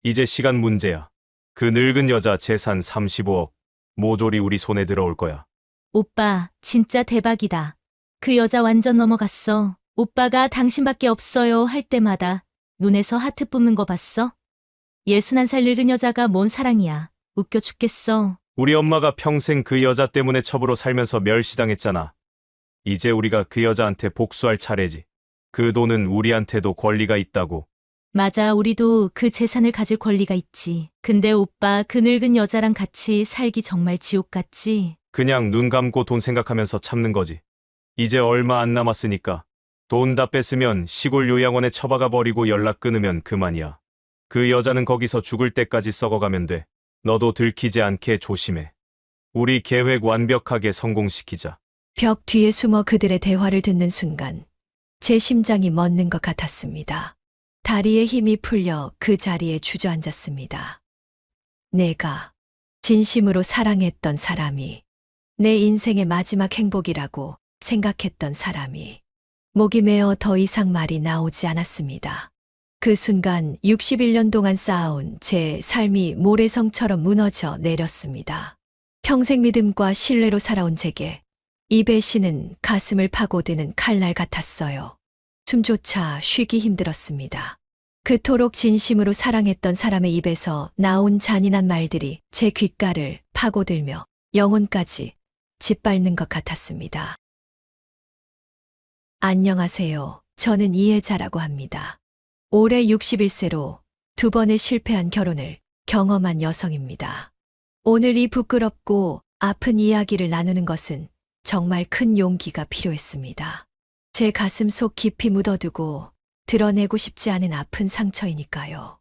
이제 시간 문제야. 그 늙은 여자 재산 35억. 모조리 우리 손에 들어올 거야. 오빠, 진짜 대박이다. 그 여자 완전 넘어갔어. 오빠가 당신밖에 없어요 할 때마다 눈에서 하트 뿜는 거 봤어? 61살 늙은 여자가 뭔 사랑이야. 웃겨 죽겠어. 우리 엄마가 평생 그 여자 때문에 첩으로 살면서 멸시당했잖아. 이제 우리가 그 여자한테 복수할 차례지. 그 돈은 우리한테도 권리가 있다고. 맞아, 우리도 그 재산을 가질 권리가 있지. 근데 오빠, 그 늙은 여자랑 같이 살기 정말 지옥 같지? 그냥 눈 감고 돈 생각하면서 참는 거지. 이제 얼마 안 남았으니까. 돈 다 뺐으면 시골 요양원에 처박아 버리고 연락 끊으면 그만이야. 그 여자는 거기서 죽을 때까지 썩어가면 돼. 너도 들키지 않게 조심해. 우리 계획 완벽하게 성공시키자. 벽 뒤에 숨어 그들의 대화를 듣는 순간 제 심장이 멎는 것 같았습니다. 다리에 힘이 풀려 그 자리에 주저앉았습니다. 내가 진심으로 사랑했던 사람이, 내 인생의 마지막 행복이라고 생각했던 사람이, 목이 메어 더 이상 말이 나오지 않았습니다. 그 순간 61년 동안 쌓아온 제 삶이 모래성처럼 무너져 내렸습니다. 평생 믿음과 신뢰로 살아온 제게 이 배신은 가슴을 파고드는 칼날 같았어요. 숨조차 쉬기 힘들었습니다. 그토록 진심으로 사랑했던 사람의 입에서 나온 잔인한 말들이 제 귓가를 파고들며 영혼까지 짓밟는 것 같았습니다. 안녕하세요. 저는 이혜자라고 합니다. 올해 61세로 2번의 실패한 결혼을 경험한 여성입니다. 오늘 이 부끄럽고 아픈 이야기를 나누는 것은 정말 큰 용기가 필요했습니다. 제 가슴 속 깊이 묻어두고 드러내고 싶지 않은 아픈 상처이니까요.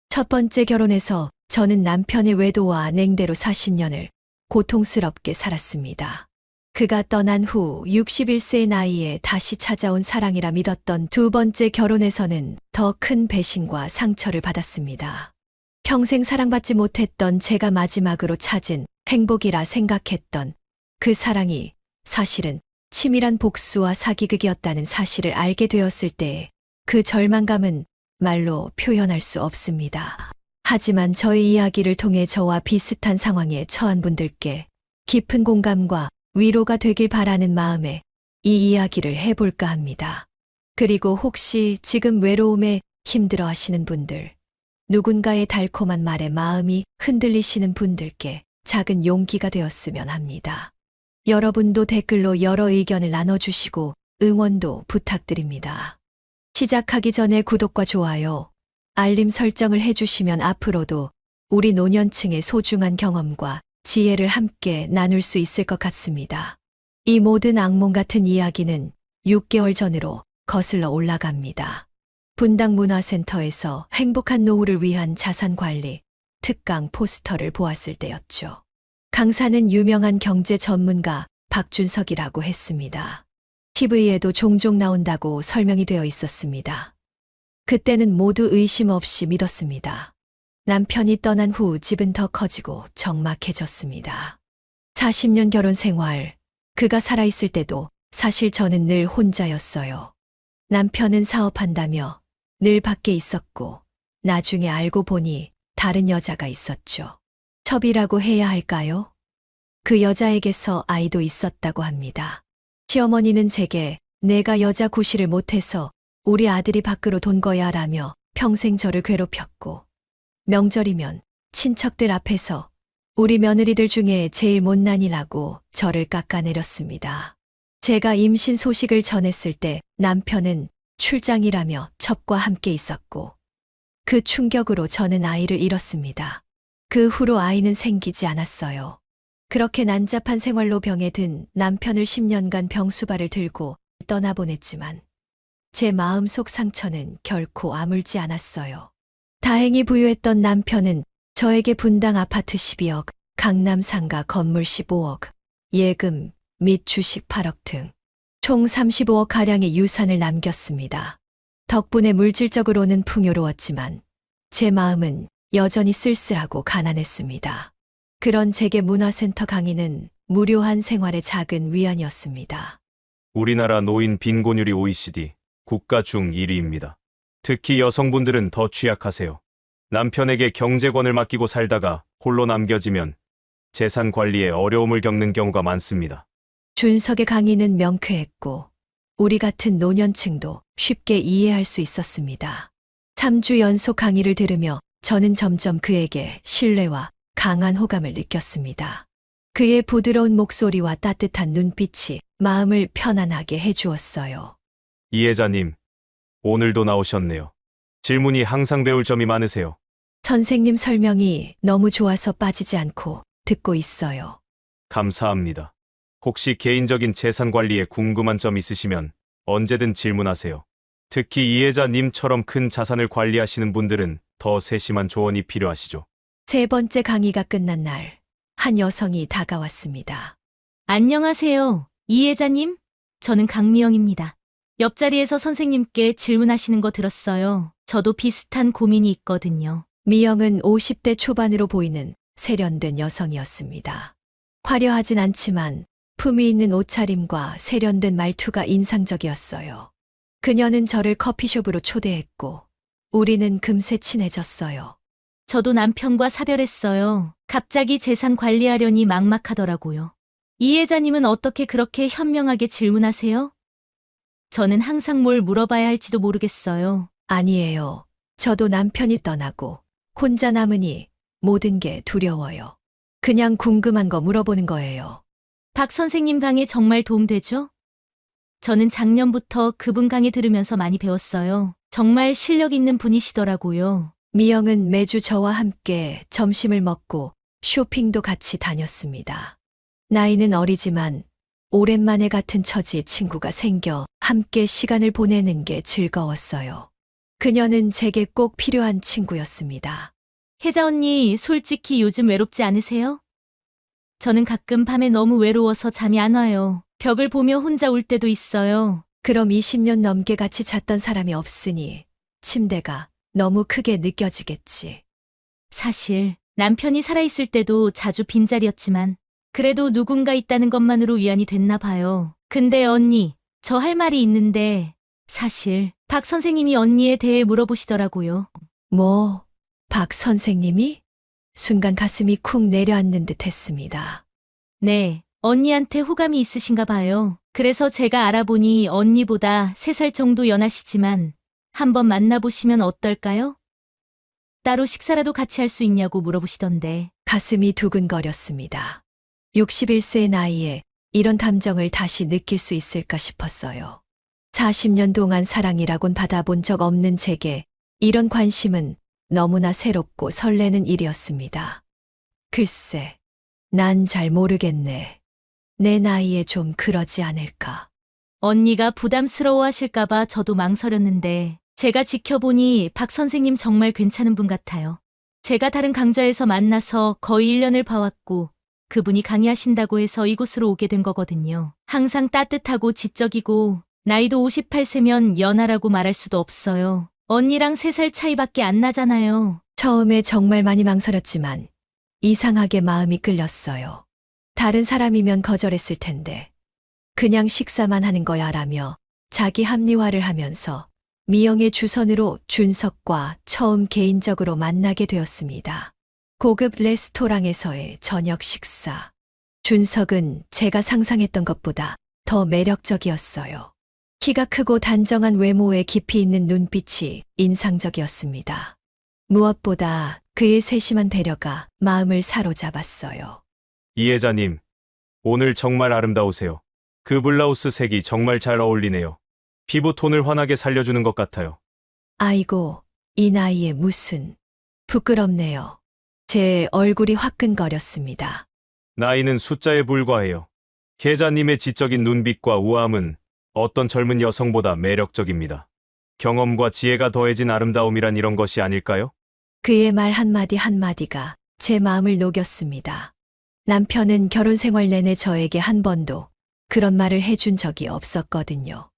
첫 번째 결혼에서 저는 남편의 외도와 냉대로 40년을 고통스럽게 살았습니다. 그가 떠난 후 61세의 나이에 다시 찾아온 사랑이라 믿었던 두 번째 결혼에서는 더 큰 배신과 상처를 받았습니다. 평생 사랑받지 못했던 제가 마지막으로 찾은 행복이라 생각했던 그 사랑이 사실은 치밀한 복수와 사기극이었다는 사실을 알게 되었을 때 그 절망감은 말로 표현할 수 없습니다. 하지만 저의 이야기를 통해 저와 비슷한 상황에 처한 분들께 깊은 공감과 위로가 되길 바라는 마음에 이 이야기를 해볼까 합니다. 그리고 혹시 지금 외로움에 힘들어 하시는 분들, 누군가의 달콤한 말에 마음이 흔들리시는 분들께 작은 용기가 되었으면 합니다. 여러분도 댓글로 여러 의견을 나눠주시고 응원도 부탁드립니다. 시작하기 전에 구독과 좋아요, 알림 설정을 해주시면 앞으로도 우리 노년층의 소중한 경험과 지혜를 함께 나눌 수 있을 것 같습니다. 이 모든 악몽 같은 이야기는 6개월 전으로 거슬러 올라갑니다. 분당 문화센터에서 행복한 노후를 위한 자산관리 특강 포스터를 보았을 때였죠. 강사는 유명한 경제 전문가 박준석이라고 했습니다. TV에도 종종 나온다고 설명이 되어 있었습니다. 그때는 모두 의심 없이 믿었습니다. 남편이 떠난 후 집은 더 커지고 적막해졌습니다. 40년 결혼 생활, 그가 살아있을 때도 사실 저는 늘 혼자였어요. 남편은 사업한다며 늘 밖에 있었고 나중에 알고 보니 다른 여자가 있었죠. 첩이라고 해야 할까요? 그 여자에게서 아이도 있었다고 합니다. 시어머니는 제게 내가 여자 구실을 못해서 우리 아들이 밖으로 돈 거야 라며 평생 저를 괴롭혔고, 명절이면 친척들 앞에서 우리 며느리들 중에 제일 못난이라고 저를 깎아내렸습니다. 제가 임신 소식을 전했을 때 남편은 출장이라며 첩과 함께 있었고, 그 충격으로 저는 아이를 잃었습니다. 그 후로 아이는 생기지 않았어요. 그렇게 난잡한 생활로 병에 든 남편을 10년간 병수발을 들고 떠나보냈지만 제 마음속 상처는 결코 아물지 않았어요. 다행히 부유했던 남편은 저에게 분당 아파트 12억, 강남 상가 건물 15억, 예금 및 주식 8억 등 총 35억가량의 유산을 남겼습니다. 덕분에 물질적으로는 풍요로웠지만 제 마음은 여전히 쓸쓸하고 가난했습니다. 그런 제게 문화센터 강의는 무료한 생활의 작은 위안이었습니다. 우리나라 노인 빈곤율이 OECD 국가 중 1위입니다. 특히 여성분들은 더 취약하세요. 남편에게 경제권을 맡기고 살다가 홀로 남겨지면 재산 관리에 어려움을 겪는 경우가 많습니다. 준석의 강의는 명쾌했고 우리 같은 노년층도 쉽게 이해할 수 있었습니다. 3주 연속 강의를 들으며 저는 점점 그에게 신뢰와 강한 호감을 느꼈습니다. 그의 부드러운 목소리와 따뜻한 눈빛이 마음을 편안하게 해주었어요. 이혜자님, 오늘도 나오셨네요. 질문이 항상 배울 점이 많으세요. 선생님 설명이 너무 좋아서 빠지지 않고 듣고 있어요. 감사합니다. 혹시 개인적인 재산 관리에 궁금한 점 있으시면 언제든 질문하세요. 특히 이혜자님처럼 큰 자산을 관리하시는 분들은 더 세심한 조언이 필요하시죠. 세 번째 강의가 끝난 날, 한 여성이 다가왔습니다. 안녕하세요. 이혜자님? 저는 강미영입니다. 옆자리에서 선생님께 질문하시는 거 들었어요. 저도 비슷한 고민이 있거든요. 미영은 50대 초반으로 보이는 세련된 여성이었습니다. 화려하진 않지만 품위 있는 옷차림과 세련된 말투가 인상적이었어요. 그녀는 저를 커피숍으로 초대했고 우리는 금세 친해졌어요. 저도 남편과 사별했어요. 갑자기 재산 관리하려니 막막하더라고요. 이혜자님은 어떻게 그렇게 현명하게 질문하세요? 저는 항상 뭘 물어봐야 할지도 모르겠어요. 아니에요. 저도 남편이 떠나고 혼자 남으니 모든 게 두려워요. 그냥 궁금한 거 물어보는 거예요. 박 선생님 강의 정말 도움되죠? 저는 작년부터 그분 강의 들으면서 많이 배웠어요. 정말 실력 있는 분이시더라고요. 미영은 매주 저와 함께 점심을 먹고 쇼핑도 같이 다녔습니다. 나이는 어리지만 오랜만에 같은 처지의 친구가 생겨 함께 시간을 보내는 게 즐거웠어요. 그녀는 제게 꼭 필요한 친구였습니다. 혜자 언니, 솔직히 요즘 외롭지 않으세요? 저는 가끔 밤에 너무 외로워서 잠이 안 와요. 벽을 보며 혼자 울 때도 있어요. 그럼 20년 넘게 같이 잤던 사람이 없으니 침대가 너무 크게 느껴지겠지. 사실 남편이 살아있을 때도 자주 빈자리였지만 그래도 누군가 있다는 것만으로 위안이 됐나 봐요. 근데 언니, 저 할 말이 있는데 사실 박 선생님이 언니에 대해 물어보시더라고요. 뭐, 박 선생님이? 순간 가슴이 쿵 내려앉는 듯 했습니다. 네, 언니한테 호감이 있으신가 봐요. 그래서 제가 알아보니 언니보다 3살 정도 연하시지만 한번 만나보시면 어떨까요? 따로 식사라도 같이 할 수 있냐고 물어보시던데. 가슴이 두근거렸습니다. 61세의 나이에 이런 감정을 다시 느낄 수 있을까 싶었어요. 40년 동안 사랑이라곤 받아본 적 없는 제게 이런 관심은 너무나 새롭고 설레는 일이었습니다. 글쎄, 난 잘 모르겠네. 내 나이에 좀 그러지 않을까. 언니가 부담스러워 하실까봐 저도 망설였는데 제가 지켜보니 박 선생님 정말 괜찮은 분 같아요. 제가 다른 강좌에서 만나서 거의 1년을 봐왔고 그분이 강의하신다고 해서 이곳으로 오게 된 거거든요. 항상 따뜻하고 지적이고 나이도 58세면 연하라고 말할 수도 없어요. 언니랑 3살 차이밖에 안 나잖아요. 처음에 정말 많이 망설였지만 이상하게 마음이 끌렸어요. 다른 사람이면 거절했을 텐데 그냥 식사만 하는 거야 라며 자기 합리화를 하면서 미영의 주선으로 준석과 처음 개인적으로 만나게 되었습니다. 고급 레스토랑에서의 저녁 식사. 준석은 제가 상상했던 것보다 더 매력적이었어요. 키가 크고 단정한 외모에 깊이 있는 눈빛이 인상적이었습니다. 무엇보다 그의 세심한 배려가 마음을 사로잡았어요. 이혜자님, 오늘 정말 아름다우세요. 그 블라우스 색이 정말 잘 어울리네요. 피부 톤을 환하게 살려주는 것 같아요. 아이고, 이 나이에 무슨. 부끄럽네요. 제 얼굴이 화끈거렸습니다. 나이는 숫자에 불과해요. 혜자님의 지적인 눈빛과 우아함은 어떤 젊은 여성보다 매력적입니다. 경험과 지혜가 더해진 아름다움이란 이런 것이 아닐까요? 그의 말 한마디 한마디가 제 마음을 녹였습니다. 남편은 결혼 생활 내내 저에게 한 번도 그런 말을 해준 적이 없었거든요.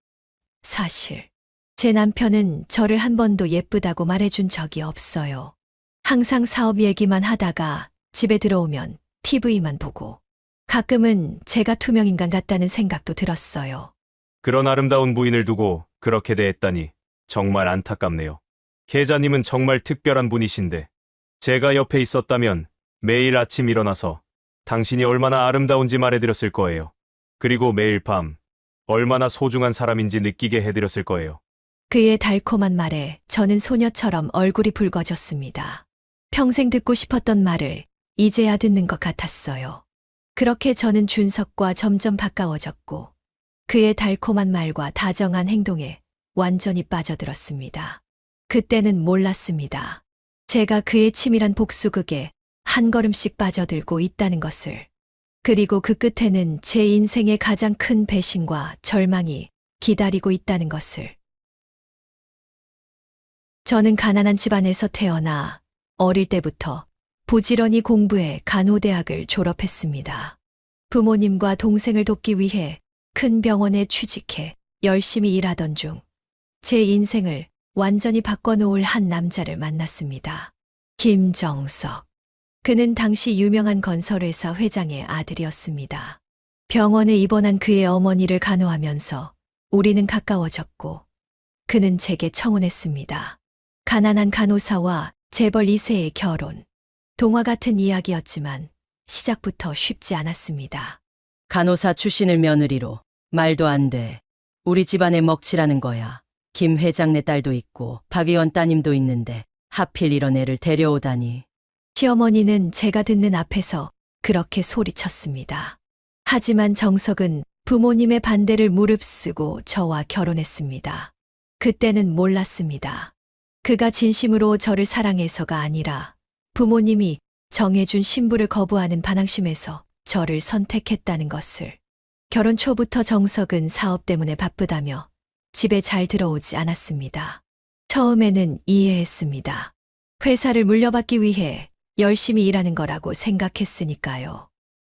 사실 제 남편은 저를 한 번도 예쁘다고 말해준 적이 없어요. 항상 사업 얘기만 하다가 집에 들어오면 TV만 보고 가끔은 제가 투명인간 같다는 생각도 들었어요. 그런 아름다운 부인을 두고 그렇게 대했다니 정말 안타깝네요. 계자님은 정말 특별한 분이신데, 제가 옆에 있었다면 매일 아침 일어나서 당신이 얼마나 아름다운지 말해드렸을 거예요. 그리고 매일 밤 얼마나 소중한 사람인지 느끼게 해드렸을 거예요. 그의 달콤한 말에 저는 소녀처럼 얼굴이 붉어졌습니다. 평생 듣고 싶었던 말을 이제야 듣는 것 같았어요. 그렇게 저는 준석과 점점 가까워졌고 그의 달콤한 말과 다정한 행동에 완전히 빠져들었습니다. 그때는 몰랐습니다. 제가 그의 치밀한 복수극에 한 걸음씩 빠져들고 있다는 것을. 그리고 그 끝에는 제 인생의 가장 큰 배신과 절망이 기다리고 있다는 것을. 저는 가난한 집안에서 태어나 어릴 때부터 부지런히 공부해 간호대학을 졸업했습니다. 부모님과 동생을 돕기 위해 큰 병원에 취직해 열심히 일하던 중 제 인생을 완전히 바꿔놓을 한 남자를 만났습니다. 김정석. 그는 당시 유명한 건설회사 회장의 아들이었습니다. 병원에 입원한 그의 어머니를 간호하면서 우리는 가까워졌고 그는 제게 청혼했습니다. 가난한 간호사와 재벌 2세의 결혼. 동화 같은 이야기였지만 시작부터 쉽지 않았습니다. 간호사 출신을 며느리로. 말도 안 돼. 우리 집안에 먹칠하는 거야. 김 회장네 딸도 있고 박 의원 따님도 있는데 하필 이런 애를 데려오다니. 시어머니는 제가 듣는 앞에서 그렇게 소리쳤습니다. 하지만 정석은 부모님의 반대를 무릅쓰고 저와 결혼했습니다. 그때는 몰랐습니다. 그가 진심으로 저를 사랑해서가 아니라 부모님이 정해준 신부를 거부하는 반항심에서 저를 선택했다는 것을. 결혼 초부터 정석은 사업 때문에 바쁘다며 집에 잘 들어오지 않았습니다. 처음에는 이해했습니다. 회사를 물려받기 위해 열심히 일하는 거라고 생각했으니까요.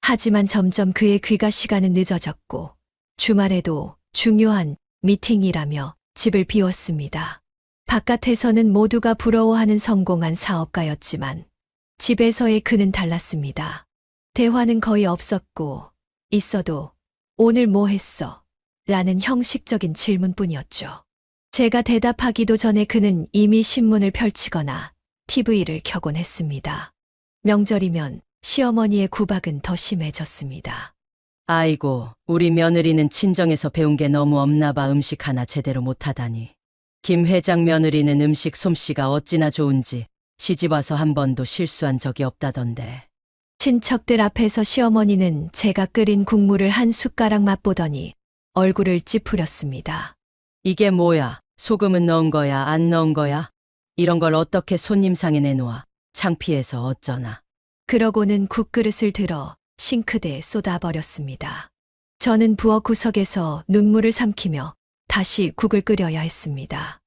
하지만 점점 그의 귀가 시간은 늦어졌고 주말에도 중요한 미팅이라며 집을 비웠습니다. 바깥에서는 모두가 부러워하는 성공한 사업가였지만 집에서의 그는 달랐습니다. 대화는 거의 없었고 있어도 오늘 뭐 했어? 라는 형식적인 질문뿐이었죠. 제가 대답하기도 전에 그는 이미 신문을 펼치거나 TV를 켜곤 했습니다. 명절이면 시어머니의 구박은 더 심해졌습니다. 아이고, 우리 며느리는 친정에서 배운 게 너무 없나 봐. 음식 하나 제대로 못하다니. 김 회장 며느리는 음식 솜씨가 어찌나 좋은지 시집와서 한 번도 실수한 적이 없다던데. 친척들 앞에서 시어머니는 제가 끓인 국물을 한 숟가락 맛보더니 얼굴을 찌푸렸습니다. 이게 뭐야? 소금은 넣은 거야? 안 넣은 거야? 이런 걸 어떻게 손님상에 내놓아? 창피해서 어쩌나. 그러고는 국그릇을 들어 싱크대에 쏟아버렸습니다. 저는 부엌 구석에서 눈물을 삼키며 다시 국을 끓여야 했습니다.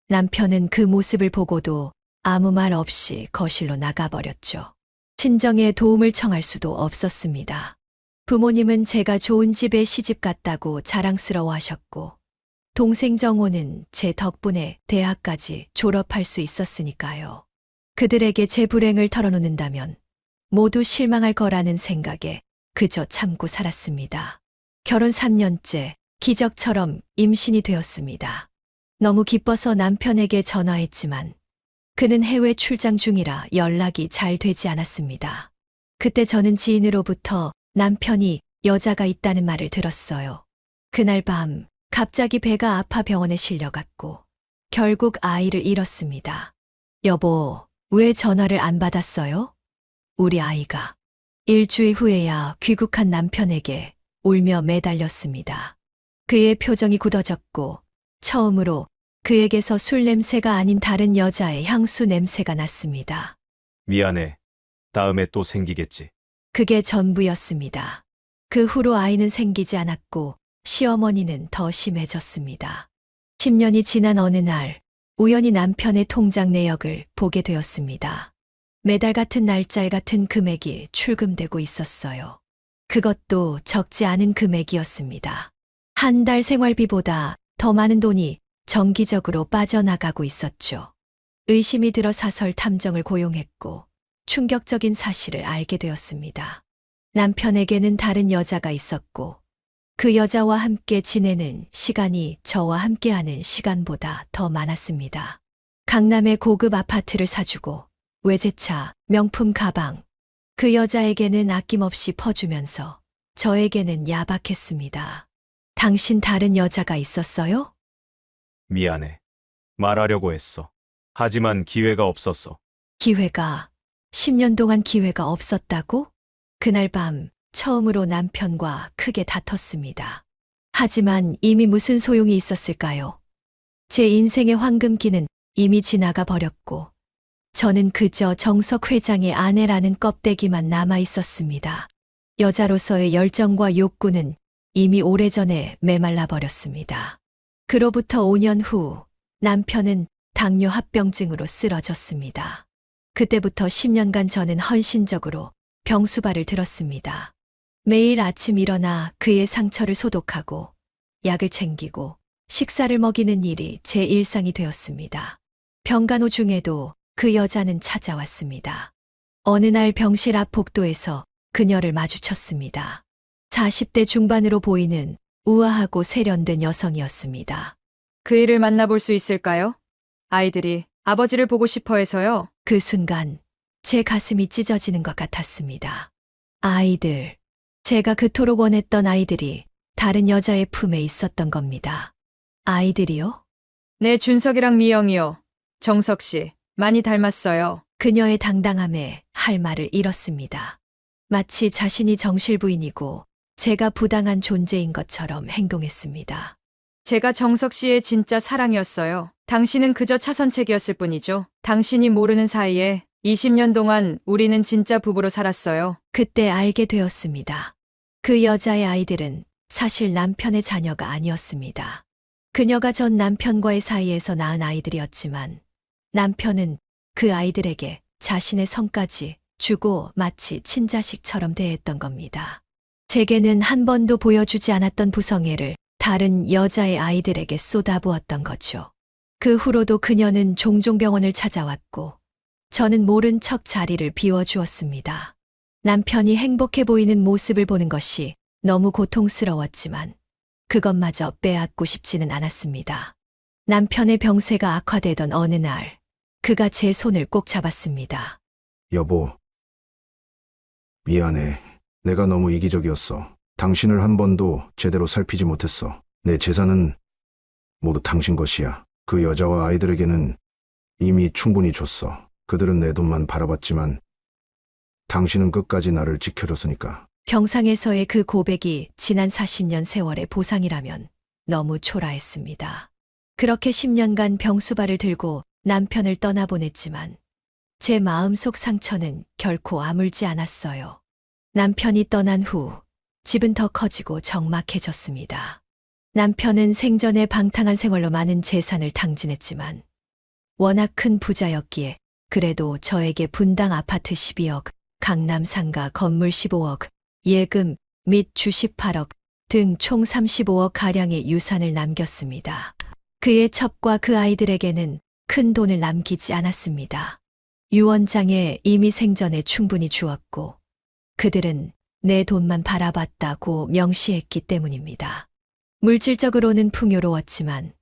남편은 그 모습을 보고도 아무 말 없이 거실로 나가버렸죠. 친정에 도움을 청할 수도 없었습니다. 부모님은 제가 좋은 집에 시집 갔다고 자랑스러워하셨고 동생 정호는 제 덕분에 대학까지 졸업할 수 있었으니까요. 그들에게 제 불행을 털어놓는다면 모두 실망할 거라는 생각에 그저 참고 살았습니다. 결혼 3년째 기적처럼 임신이 되었습니다. 너무 기뻐서 남편에게 전화했지만 그는 해외 출장 중이라 연락이 잘 되지 않았습니다. 그때 저는 지인으로부터 남편이 여자가 있다는 말을 들었어요. 그날 밤 갑자기 배가 아파 병원에 실려갔고 결국 아이를 잃었습니다. 여보, 왜 전화를 안 받았어요? 우리 아이가. 일주일 후에야 귀국한 남편에게 울며 매달렸습니다. 그의 표정이 굳어졌고 처음으로 그에게서 술 냄새가 아닌 다른 여자의 향수 냄새가 났습니다. 미안해. 다음에 또 생기겠지. 그게 전부였습니다. 그 후로 아이는 생기지 않았고 시어머니는 더 심해졌습니다. 10년이 지난 어느 날 우연히 남편의 통장 내역을 보게 되었습니다. 매달 같은 날짜에 같은 금액이 출금되고 있었어요. 그것도 적지 않은 금액이었습니다. 한 달 생활비보다 더 많은 돈이 정기적으로 빠져나가고 있었죠. 의심이 들어 사설 탐정을 고용했고 충격적인 사실을 알게 되었습니다. 남편에게는 다른 여자가 있었고 그 여자와 함께 지내는 시간이 저와 함께하는 시간보다 더 많았습니다. 강남의 고급 아파트를 사주고 외제차, 명품 가방. 그 여자에게는 아낌없이 퍼주면서 저에게는 야박했습니다. 당신 다른 여자가 있었어요? 미안해. 말하려고 했어. 하지만 기회가 없었어. 기회가, 10년 동안 기회가 없었다고? 그날 밤 처음으로 남편과 크게 다퉜습니다. 하지만 이미 무슨 소용이 있었을까요? 제 인생의 황금기는 이미 지나가 버렸고, 저는 그저 정석 회장의 아내라는 껍데기만 남아 있었습니다. 여자로서의 열정과 욕구는 이미 오래전에 메말라 버렸습니다. 그로부터 5년 후 남편은 당뇨 합병증으로 쓰러졌습니다. 그때부터 10년간 저는 헌신적으로 병수발을 들었습니다. 매일 아침 일어나 그의 상처를 소독하고 약을 챙기고 식사를 먹이는 일이 제 일상이 되었습니다. 병간호 중에도 그 여자는 찾아왔습니다. 어느 날 병실 앞 복도에서 그녀를 마주쳤습니다. 40대 중반으로 보이는 우아하고 세련된 여성이었습니다. 그 일을 만나볼 수 있을까요? 아이들이 아버지를 보고 싶어 해서요. 그 순간 제 가슴이 찢어지는 것 같았습니다. 아이들. 제가 그토록 원했던 아이들이 다른 여자의 품에 있었던 겁니다. 아이들이요? 네, 준석이랑 미영이요. 정석 씨, 많이 닮았어요. 그녀의 당당함에 할 말을 잃었습니다. 마치 자신이 정실부인이고 제가 부당한 존재인 것처럼 행동했습니다. 제가 정석 씨의 진짜 사랑이었어요. 당신은 그저 차선책이었을 뿐이죠. 당신이 모르는 사이에 20년 동안 우리는 진짜 부부로 살았어요. 그때 알게 되었습니다. 그 여자의 아이들은 사실 남편의 자녀가 아니었습니다. 그녀가 전 남편과의 사이에서 낳은 아이들이었지만 남편은 그 아이들에게 자신의 성까지 주고 마치 친자식처럼 대했던 겁니다. 제게는 한 번도 보여주지 않았던 부성애를 다른 여자의 아이들에게 쏟아부었던 거죠. 그 후로도 그녀는 종종 병원을 찾아왔고 저는 모른 척 자리를 비워주었습니다. 남편이 행복해 보이는 모습을 보는 것이 너무 고통스러웠지만 그것마저 빼앗고 싶지는 않았습니다. 남편의 병세가 악화되던 어느 날 그가 제 손을 꼭 잡았습니다. 여보, 미안해. 내가 너무 이기적이었어. 당신을 한 번도 제대로 살피지 못했어. 내 재산은 모두 당신 것이야. 그 여자와 아이들에게는 이미 충분히 줬어. 그들은 내 돈만 바라봤지만 당신은 끝까지 나를 지켜줬으니까. 병상에서의 그 고백이 지난 40년 세월의 보상이라면 너무 초라했습니다. 그렇게 10년간 병수발을 들고 남편을 떠나보냈지만 제 마음속 상처는 결코 아물지 않았어요. 남편이 떠난 후 집은 더 커지고 적막해졌습니다. 남편은 생전에 방탕한 생활로 많은 재산을 탕진했지만 워낙 큰 부자였기에 그래도 저에게 분당 아파트 12억, 강남 상가 건물 15억, 예금 및 주식 8억 등 총 35억 가량의 유산을 남겼습니다. 그의 첩과 그 아이들에게는 큰 돈을 남기지 않았습니다. 유언장에 이미 생전에 충분히 주었고 그들은 내 돈만 바라봤다고 명시했기 때문입니다. 물질적으로는 풍요로웠지만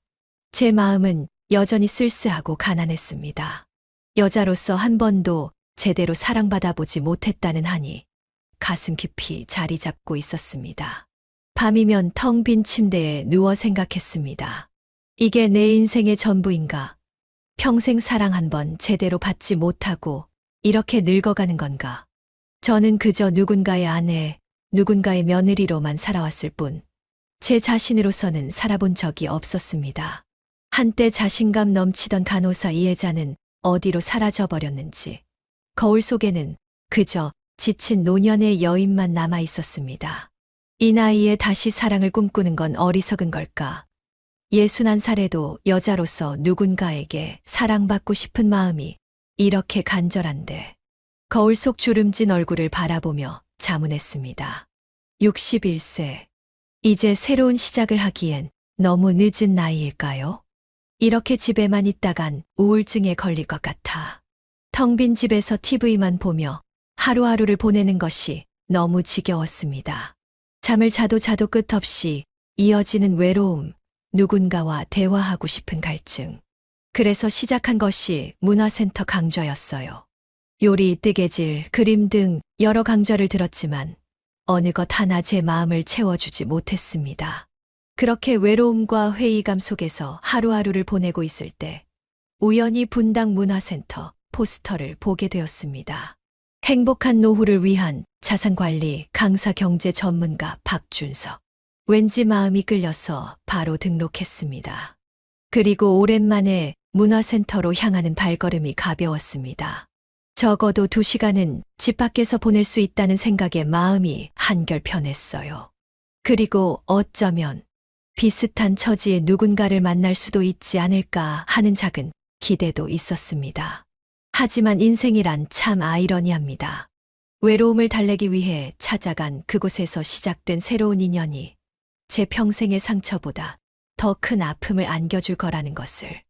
제 마음은 여전히 쓸쓸하고 가난했습니다. 여자로서 한 번도 제대로 사랑받아 보지 못했다는 한이 가슴 깊이 자리 잡고 있었습니다. 밤이면 텅 빈 침대에 누워 생각했습니다. 이게 내 인생의 전부인가? 평생 사랑 한 번 제대로 받지 못하고 이렇게 늙어가는 건가? 저는 그저 누군가의 아내, 누군가의 며느리로만 살아왔을 뿐, 제 자신으로서는 살아본 적이 없었습니다. 한때 자신감 넘치던 간호사 이혜자는 어디로 사라져버렸는지, 거울 속에는 그저 지친 노년의 여인만 남아 있었습니다. 이 나이에 다시 사랑을 꿈꾸는 건 어리석은 걸까? 61살에도 여자로서 누군가에게 사랑받고 싶은 마음이 이렇게 간절한데, 거울 속 주름진 얼굴을 바라보며 자문했습니다. 61세. 이제 새로운 시작을 하기엔 너무 늦은 나이일까요? 이렇게 집에만 있다간 우울증에 걸릴 것 같아. 텅 빈 집에서 TV만 보며 하루하루를 보내는 것이 너무 지겨웠습니다. 잠을 자도 끝없이 이어지는 외로움, 누군가와 대화하고 싶은 갈증. 그래서 시작한 것이 문화센터 강좌였어요. 요리, 뜨개질, 그림 등 여러 강좌를 들었지만 어느 것 하나 제 마음을 채워주지 못했습니다. 그렇게 외로움과 회의감 속에서 하루하루를 보내고 있을 때 우연히 분당 문화센터 포스터를 보게 되었습니다. 행복한 노후를 위한 자산관리 강사 경제 전문가 박준석. 왠지 마음이 끌려서 바로 등록했습니다. 그리고 오랜만에 문화센터로 향하는 발걸음이 가벼웠습니다. 적어도 2시간은 집 밖에서 보낼 수 있다는 생각에 마음이 한결 편했어요. 그리고 어쩌면 비슷한 처지의 누군가를 만날 수도 있지 않을까 하는 작은 기대도 있었습니다. 하지만 인생이란 참 아이러니합니다. 외로움을 달래기 위해 찾아간 그곳에서 시작된 새로운 인연이 제 평생의 상처보다 더 큰 아픔을 안겨줄 거라는 것을,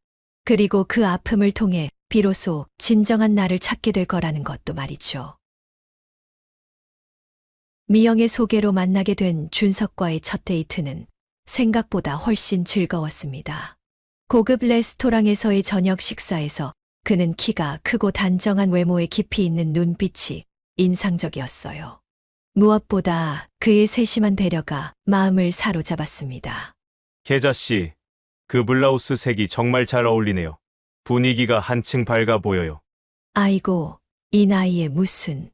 그리고 그 아픔을 통해 비로소 진정한 나를 찾게 될 거라는 것도 말이죠. 미영의 소개로 만나게 된 준석과의 첫 데이트는 생각보다 훨씬 즐거웠습니다. 고급 레스토랑에서의 저녁 식사에서 그는 키가 크고 단정한 외모에 깊이 있는 눈빛이 인상적이었어요. 무엇보다 그의 세심한 배려가 마음을 사로잡았습니다. 계자씨, 그 블라우스 색이 정말 잘 어울리네요. 분위기가 한층 밝아 보여요. 아이고, 이 나이에 무슨.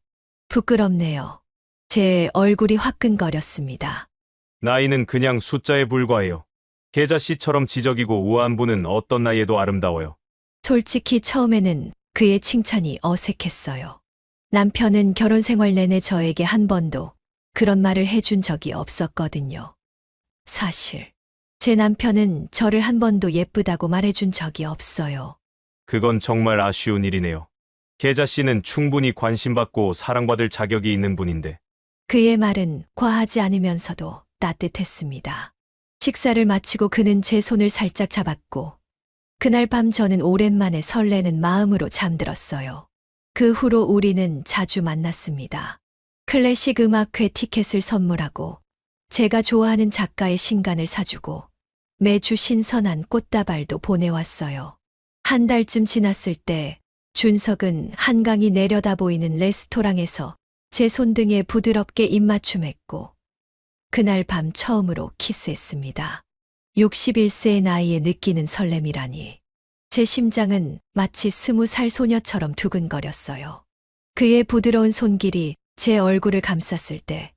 부끄럽네요. 제 얼굴이 화끈거렸습니다. 나이는 그냥 숫자에 불과해요. 계자씨처럼 지적이고 우아한 분은 어떤 나이에도 아름다워요. 솔직히 처음에는 그의 칭찬이 어색했어요. 남편은 결혼 생활 내내 저에게 한 번도 그런 말을 해준 적이 없었거든요. 사실 제 남편은 저를 한 번도 예쁘다고 말해준 적이 없어요. 그건 정말 아쉬운 일이네요. 계자씨는 충분히 관심받고 사랑받을 자격이 있는 분인데. 그의 말은 과하지 않으면서도 따뜻했습니다. 식사를 마치고 그는 제 손을 살짝 잡았고 그날 밤 저는 오랜만에 설레는 마음으로 잠들었어요. 그 후로 우리는 자주 만났습니다. 클래식 음악회 티켓을 선물하고 제가 좋아하는 작가의 신간을 사주고 매주 신선한 꽃다발도 보내왔어요. 한 달쯤 지났을 때 준석은 한강이 내려다 보이는 레스토랑에서 제 손등에 부드럽게 입맞춤했고 그날 밤 처음으로 키스했습니다. 61세의 나이에 느끼는 설렘이라니. 제 심장은 마치 20살 소녀처럼 두근거렸어요. 그의 부드러운 손길이 제 얼굴을 감쌌을 때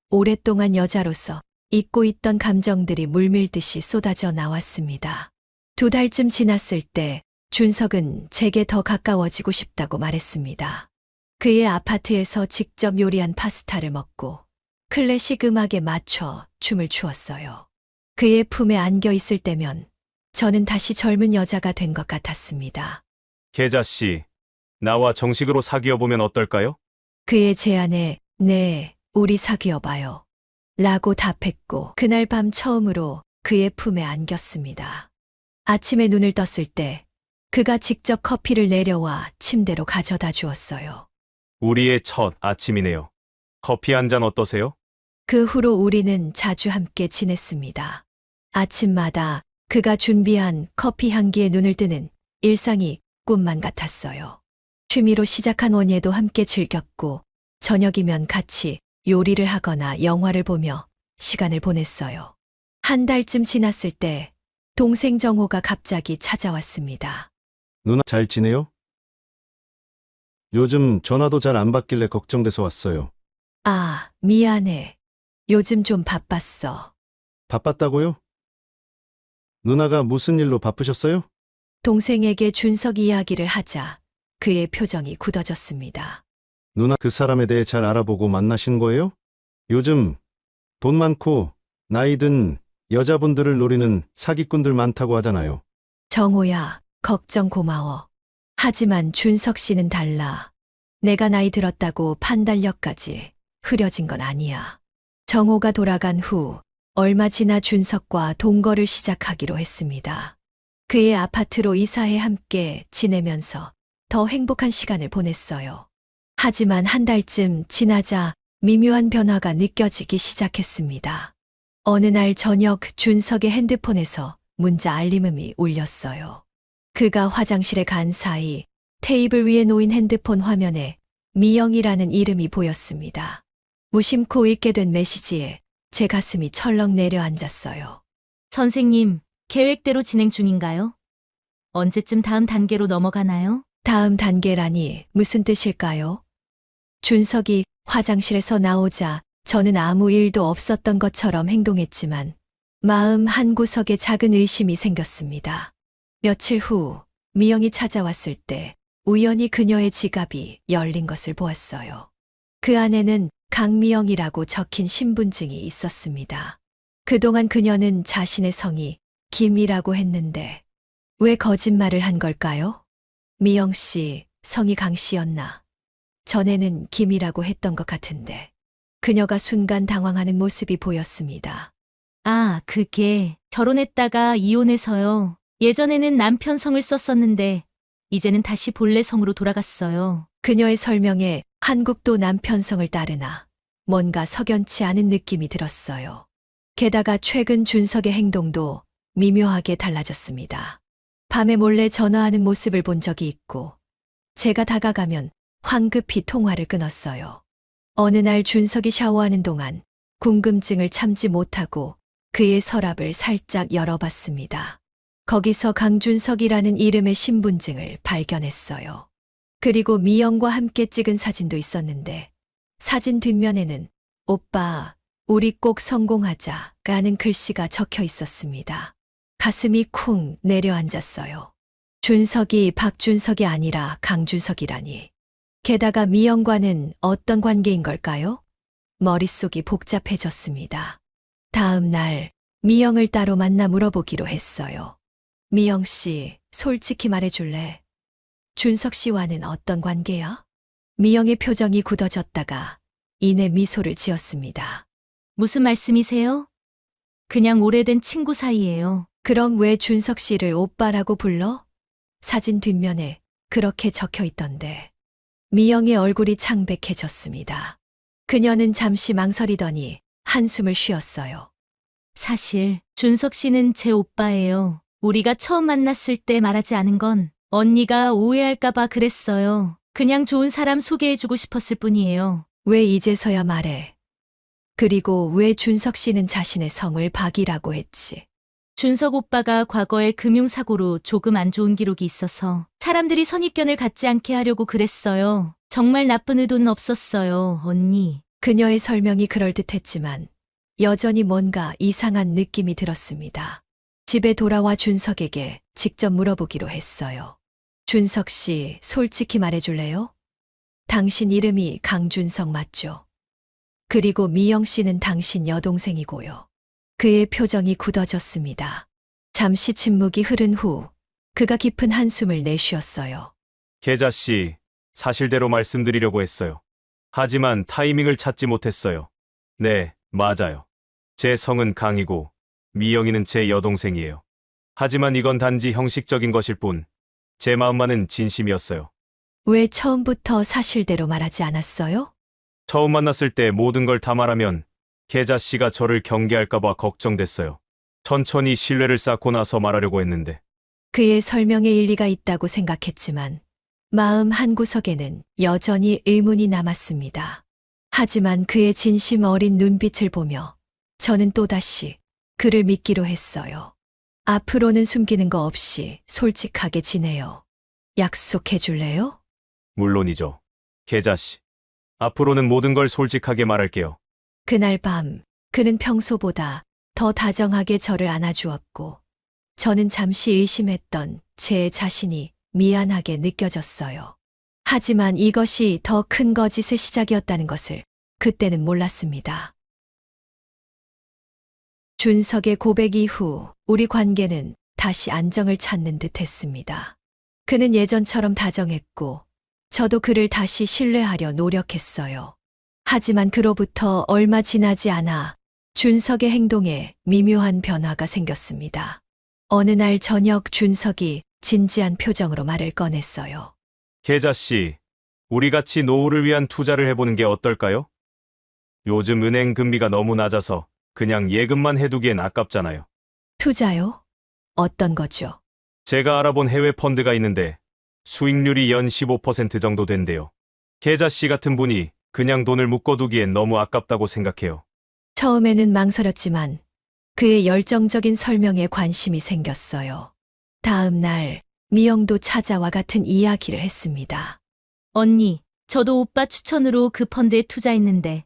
오랫동안 여자로서 잊고 있던 감정들이 물밀듯이 쏟아져 나왔습니다. 2달쯤 지났을 때 준석은 제게 더 가까워지고 싶다고 말했습니다. 그의 아파트에서 직접 요리한 파스타를 먹고 클래식 음악에 맞춰 춤을 추었어요. 그의 품에 안겨 있을 때면 저는 다시 젊은 여자가 된 것 같았습니다. 계자씨, 나와 정식으로 사귀어보면 어떨까요? 그의 제안에 네, 우리 사귀어봐요. 라고 답했고 그날 밤 처음으로 그의 품에 안겼습니다. 아침에 눈을 떴을 때 그가 직접 커피를 내려와 침대로 가져다 주었어요. 우리의 첫 아침이네요. 커피 한 잔 어떠세요? 그 후로 우리는 자주 함께 지냈습니다. 아침마다 그가 준비한 커피 향기에 눈을 뜨는 일상이 꿈만 같았어요. 취미로 시작한 원예도 함께 즐겼고 저녁이면 같이 요리를 하거나 영화를 보며 시간을 보냈어요. 한 달쯤 지났을 때 동생 정호가 갑자기 찾아왔습니다. 누나 잘 지내요? 요즘 전화도 잘 안 받길래 걱정돼서 왔어요. 아, 미안해. 요즘 좀 바빴어. 바빴다고요? 누나가 무슨 일로 바쁘셨어요? 동생에게 준석 이야기를 하자 그의 표정이 굳어졌습니다. 누나 그 사람에 대해 잘 알아보고 만나신 거예요? 요즘 돈 많고 나이 든 여자분들을 노리는 사기꾼들 많다고 하잖아요. 정호야, 걱정 고마워. 하지만 준석 씨는 달라. 내가 나이 들었다고 판단력까지 흐려진 건 아니야. 정호가 돌아간 후 얼마 지나 준석과 동거를 시작하기로 했습니다. 그의 아파트로 이사해 함께 지내면서 더 행복한 시간을 보냈어요. 하지만 한 달쯤 지나자 미묘한 변화가 느껴지기 시작했습니다. 어느 날 저녁 준석의 핸드폰에서 문자 알림음이 울렸어요. 그가 화장실에 간 사이 테이블 위에 놓인 핸드폰 화면에 미영이라는 이름이 보였습니다. 무심코 읽게 된 메시지에 제 가슴이 철렁 내려앉았어요. 선생님, 계획대로 진행 중인가요? 언제쯤 다음 단계로 넘어가나요? 다음 단계라니 무슨 뜻일까요? 준석이 화장실에서 나오자 저는 아무 일도 없었던 것처럼 행동했지만 마음 한구석에 작은 의심이 생겼습니다. 며칠 후 미영이 찾아왔을 때 우연히 그녀의 지갑이 열린 것을 보았어요. 그 안에는 강미영이라고 적힌 신분증이 있었습니다. 그동안 그녀는 자신의 성이 김이라고 했는데 왜 거짓말을 한 걸까요? 미영 씨, 성이 강 씨였나? 전에는 김이라고 했던 것 같은데. 그녀가 순간 당황하는 모습이 보였습니다. 아, 그게 결혼했다가 이혼해서요. 예전에는 남편 성을 썼었는데 이제는 다시 본래 성으로 돌아갔어요. 그녀의 설명에 한국도 남편 성을 따르나 뭔가 석연치 않은 느낌이 들었어요. 게다가 최근 준석의 행동도 미묘하게 달라졌습니다. 밤에 몰래 전화하는 모습을 본 적이 있고 제가 다가가면 황급히 통화를 끊었어요. 어느 날 준석이 샤워하는 동안 궁금증을 참지 못하고 그의 서랍을 살짝 열어봤습니다. 거기서 강준석이라는 이름의 신분증을 발견했어요. 그리고 미영과 함께 찍은 사진도 있었는데 사진 뒷면에는 오빠, 우리 꼭 성공하자라는 글씨가 적혀 있었습니다. 가슴이 쿵 내려앉았어요. 준석이 박준석이 아니라 강준석이라니. 게다가 미영과는 어떤 관계인 걸까요? 머릿속이 복잡해졌습니다. 다음 날 미영을 따로 만나 물어보기로 했어요. 미영 씨, 솔직히 말해줄래? 준석 씨와는 어떤 관계야? 미영의 표정이 굳어졌다가 이내 미소를 지었습니다. 무슨 말씀이세요? 그냥 오래된 친구 사이예요. 그럼 왜 준석 씨를 오빠라고 불러? 사진 뒷면에 그렇게 적혀 있던데. 미영의 얼굴이 창백해졌습니다. 그녀는 잠시 망설이더니 한숨을 쉬었어요. 사실 준석 씨는 제 오빠예요. 우리가 처음 만났을 때 말하지 않은 건 언니가 오해할까봐 그랬어요. 그냥 좋은 사람 소개해주고 싶었을 뿐이에요. 왜 이제서야 말해? 그리고 왜 준석 씨는 자신의 성을 박이라고 했지? 준석 오빠가 과거에 금융사고로 조금 안 좋은 기록이 있어서 사람들이 선입견을 갖지 않게 하려고 그랬어요. 정말 나쁜 의도는 없었어요, 언니. 그녀의 설명이 그럴듯했지만 여전히 뭔가 이상한 느낌이 들었습니다. 집에 돌아와 준석에게 직접 물어보기로 했어요. 준석 씨, 솔직히 말해줄래요? 당신 이름이 강준석 맞죠? 그리고 미영 씨는 당신 여동생이고요. 그의 표정이 굳어졌습니다. 잠시 침묵이 흐른 후 그가 깊은 한숨을 내쉬었어요. 계자 씨, 사실대로 말씀드리려고 했어요. 하지만 타이밍을 찾지 못했어요. 네, 맞아요. 제 성은 강이고 미영이는 제 여동생이에요. 하지만 이건 단지 형식적인 것일 뿐, 제 마음만은 진심이었어요. 왜 처음부터 사실대로 말하지 않았어요? 처음 만났을 때 모든 걸 다 말하면 계자 씨가 저를 경계할까봐 걱정됐어요. 천천히 신뢰를 쌓고 나서 말하려고 했는데. 그의 설명에 일리가 있다고 생각했지만 마음 한구석에는 여전히 의문이 남았습니다. 하지만 그의 진심 어린 눈빛을 보며 저는 또다시 그를 믿기로 했어요. 앞으로는 숨기는 거 없이 솔직하게 지내요. 약속해 줄래요? 물론이죠. 계자 씨. 앞으로는 모든 걸 솔직하게 말할게요. 그날 밤 그는 평소보다 더 다정하게 저를 안아주었고 저는 잠시 의심했던 제 자신이 미안하게 느껴졌어요. 하지만 이것이 더 큰 거짓의 시작이었다는 것을 그때는 몰랐습니다. 준석의 고백 이후 우리 관계는 다시 안정을 찾는 듯 했습니다. 그는 예전처럼 다정했고 저도 그를 다시 신뢰하려 노력했어요. 하지만 그로부터 얼마 지나지 않아 준석의 행동에 미묘한 변화가 생겼습니다. 어느 날 저녁 준석이 진지한 표정으로 말을 꺼냈어요. 계자 씨, 우리 같이 노후를 위한 투자를 해보는 게 어떨까요? 요즘 은행 금리가 너무 낮아서 그냥 예금만 해두기엔 아깝잖아요. 투자요? 어떤 거죠? 제가 알아본 해외 펀드가 있는데 수익률이 연 15% 정도 된대요. 계좌 씨 같은 분이 그냥 돈을 묶어두기엔 너무 아깝다고 생각해요. 처음에는 망설였지만 그의 열정적인 설명에 관심이 생겼어요. 다음 날 미영도 찾아와 같은 이야기를 했습니다. 언니, 저도 오빠 추천으로 그 펀드에 투자했는데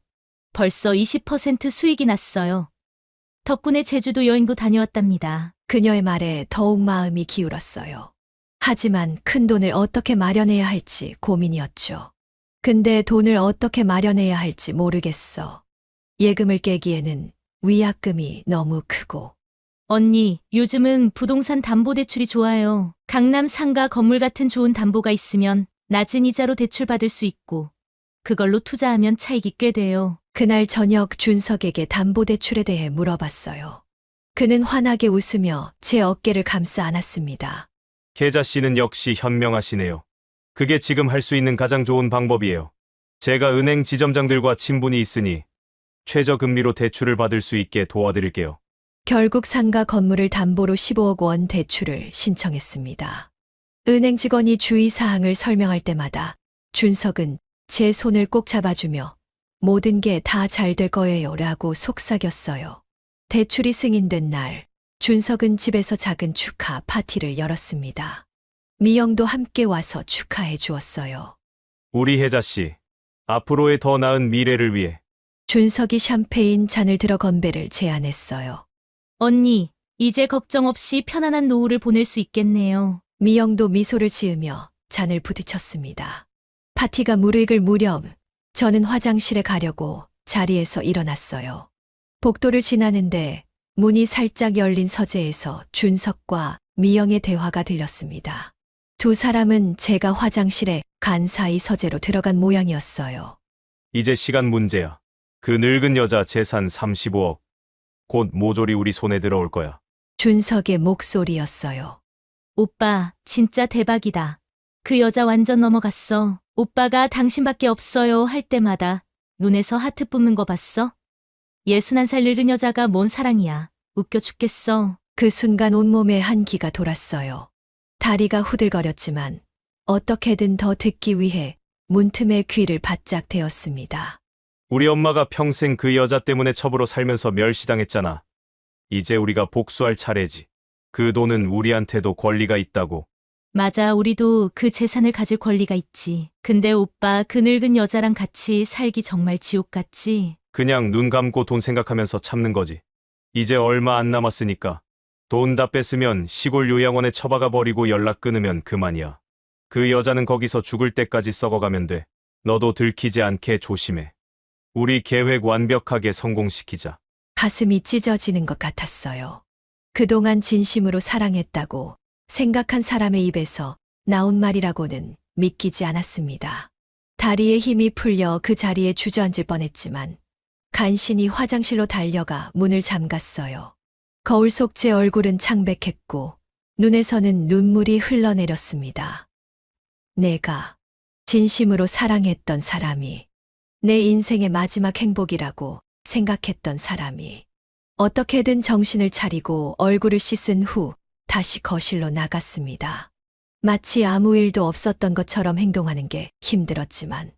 벌써 20% 수익이 났어요. 덕분에 제주도 여행도 다녀왔답니다. 그녀의 말에 더욱 마음이 기울었어요. 하지만 큰 돈을 어떻게 마련해야 할지 고민이었죠. 근데 돈을 어떻게 마련해야 할지 모르겠어. 예금을 깨기에는 위약금이 너무 크고. 언니, 요즘은 부동산 담보대출이 좋아요. 강남 상가 건물 같은 좋은 담보가 있으면 낮은 이자로 대출받을 수 있고 그걸로 투자하면 차익이 꽤 돼요. 그날 저녁 준석에게 담보대출에 대해 물어봤어요. 그는 환하게 웃으며 제 어깨를 감싸 안았습니다. 계좌 씨는 역시 현명하시네요. 그게 지금 할 수 있는 가장 좋은 방법이에요. 제가 은행 지점장들과 친분이 있으니 최저금리로 대출을 받을 수 있게 도와드릴게요. 결국 상가 건물을 담보로 15억 원 대출을 신청했습니다. 은행 직원이 주의사항을 설명할 때마다 준석은 제 손을 꼭 잡아주며 모든 게 다 잘 될 거예요 라고 속삭였어요. 대출이 승인된 날, 준석은 집에서 작은 축하 파티를 열었습니다. 미영도 함께 와서 축하해 주었어요. 우리 혜자 씨, 앞으로의 더 나은 미래를 위해 준석이 샴페인 잔을 들어 건배를 제안했어요. 언니, 이제 걱정 없이 편안한 노후를 보낼 수 있겠네요. 미영도 미소를 지으며 잔을 부딪혔습니다. 파티가 무르익을 무렵 저는 화장실에 가려고 자리에서 일어났어요. 복도를 지나는데 문이 살짝 열린 서재에서 준석과 미영의 대화가 들렸습니다. 두 사람은 제가 화장실에 간 사이 서재로 들어간 모양이었어요. 이제 시간 문제야. 그 늙은 여자 재산 35억. 곧 모조리 우리 손에 들어올 거야. 준석의 목소리였어요. 오빠, 진짜 대박이다. 그 여자 완전 넘어갔어. 오빠가 당신밖에 없어요 할 때마다 눈에서 하트 뿜는 거 봤어? 61살 늙은 여자가 뭔 사랑이야. 웃겨 죽겠어. 그 순간 온몸에 한기가 돌았어요. 다리가 후들거렸지만 어떻게든 더 듣기 위해 문틈의 귀를 바짝 대었습니다. 우리 엄마가 평생 그 여자 때문에 첩으로 살면서 멸시당했잖아. 이제 우리가 복수할 차례지. 그 돈은 우리한테도 권리가 있다고. 맞아, 우리도 그 재산을 가질 권리가 있지. 근데 오빠, 그 늙은 여자랑 같이 살기 정말 지옥 같지? 그냥 눈 감고 돈 생각하면서 참는 거지. 이제 얼마 안 남았으니까. 돈 다 뺐으면 시골 요양원에 처박아 버리고 연락 끊으면 그만이야. 그 여자는 거기서 죽을 때까지 썩어가면 돼. 너도 들키지 않게 조심해. 우리 계획 완벽하게 성공시키자. 가슴이 찢어지는 것 같았어요. 그동안 진심으로 사랑했다고 생각한 사람의 입에서 나온 말이라고는 믿기지 않았습니다. 다리에 힘이 풀려 그 자리에 주저앉을 뻔했지만 간신히 화장실로 달려가 문을 잠갔어요. 거울 속 제 얼굴은 창백했고 눈에서는 눈물이 흘러내렸습니다. 내가 진심으로 사랑했던 사람이, 내 인생의 마지막 행복이라고 생각했던 사람이 어떻게든 정신을 차리고 얼굴을 씻은 후 다시 거실로 나갔습니다. 마치 아무 일도 없었던 것처럼 행동하는 게 힘들었지만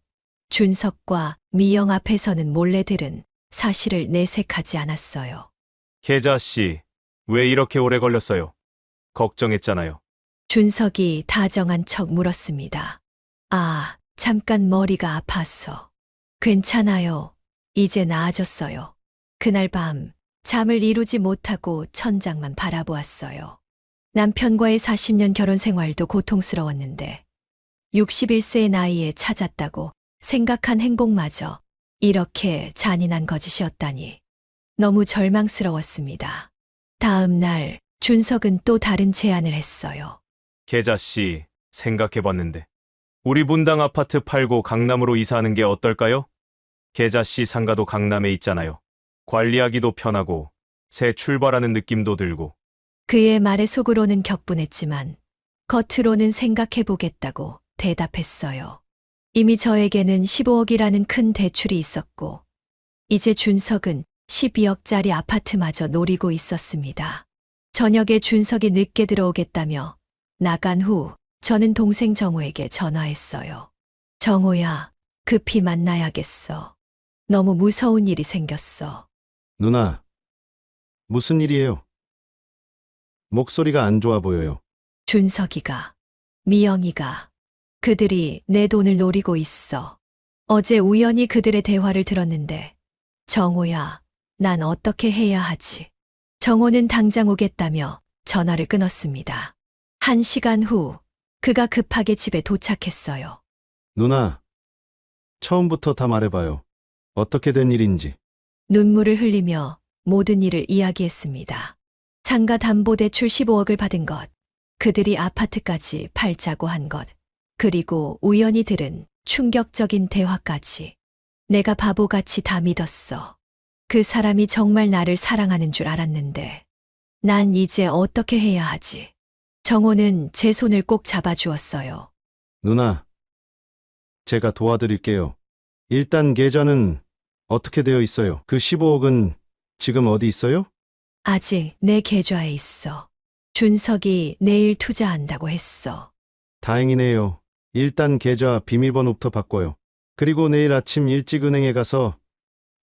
준석과 미영 앞에서는 몰래 들은 사실을 내색하지 않았어요. 계자 씨, 왜 이렇게 오래 걸렸어요? 걱정했잖아요. 준석이 다정한 척 물었습니다. 아, 잠깐 머리가 아팠어. 괜찮아요. 이제 나아졌어요. 그날 밤 잠을 이루지 못하고 천장만 바라보았어요. 남편과의 40년 결혼 생활도 고통스러웠는데 61세의 나이에 찾았다고 생각한 행복마저 이렇게 잔인한 거짓이었다니 너무 절망스러웠습니다. 다음 날 준석은 또 다른 제안을 했어요. 계자 씨, 생각해봤는데 우리 분당 아파트 팔고 강남으로 이사하는 게 어떨까요? 계자 씨 상가도 강남에 있잖아요. 관리하기도 편하고 새 출발하는 느낌도 들고. 그의 말에 속으로는 격분했지만 겉으로는 생각해보겠다고 대답했어요. 이미 저에게는 15억이라는 큰 대출이 있었고 이제 준석은 12억짜리 아파트마저 노리고 있었습니다. 저녁에 준석이 늦게 들어오겠다며 나간 후 저는 동생 정호에게 전화했어요. 정호야, 급히 만나야겠어. 너무 무서운 일이 생겼어. 누나, 무슨 일이에요? 목소리가 안 좋아 보여요. 준석이가, 미영이가, 그들이 내 돈을 노리고 있어. 어제 우연히 그들의 대화를 들었는데, 정호야, 난 어떻게 해야 하지? 정호는 당장 오겠다며 전화를 끊었습니다. 1시간 후, 그가 급하게 집에 도착했어요. 누나, 처음부터 다 말해봐요. 어떻게 된 일인지. 눈물을 흘리며 모든 일을 이야기했습니다. 상가 담보대출 15억을 받은 것, 그들이 아파트까지 팔자고 한 것, 그리고 우연히 들은 충격적인 대화까지. 내가 바보같이 다 믿었어. 그 사람이 정말 나를 사랑하는 줄 알았는데, 난 이제 어떻게 해야 하지? 정호는 제 손을 꼭 잡아주었어요. 누나, 제가 도와드릴게요. 일단 계좌는 어떻게 되어 있어요? 그 15억은 지금 어디 있어요? 아직 내 계좌에 있어. 준석이 내일 투자한다고 했어. 다행이네요. 일단 계좌 비밀번호부터 바꿔요. 그리고 내일 아침 일찍 은행에 가서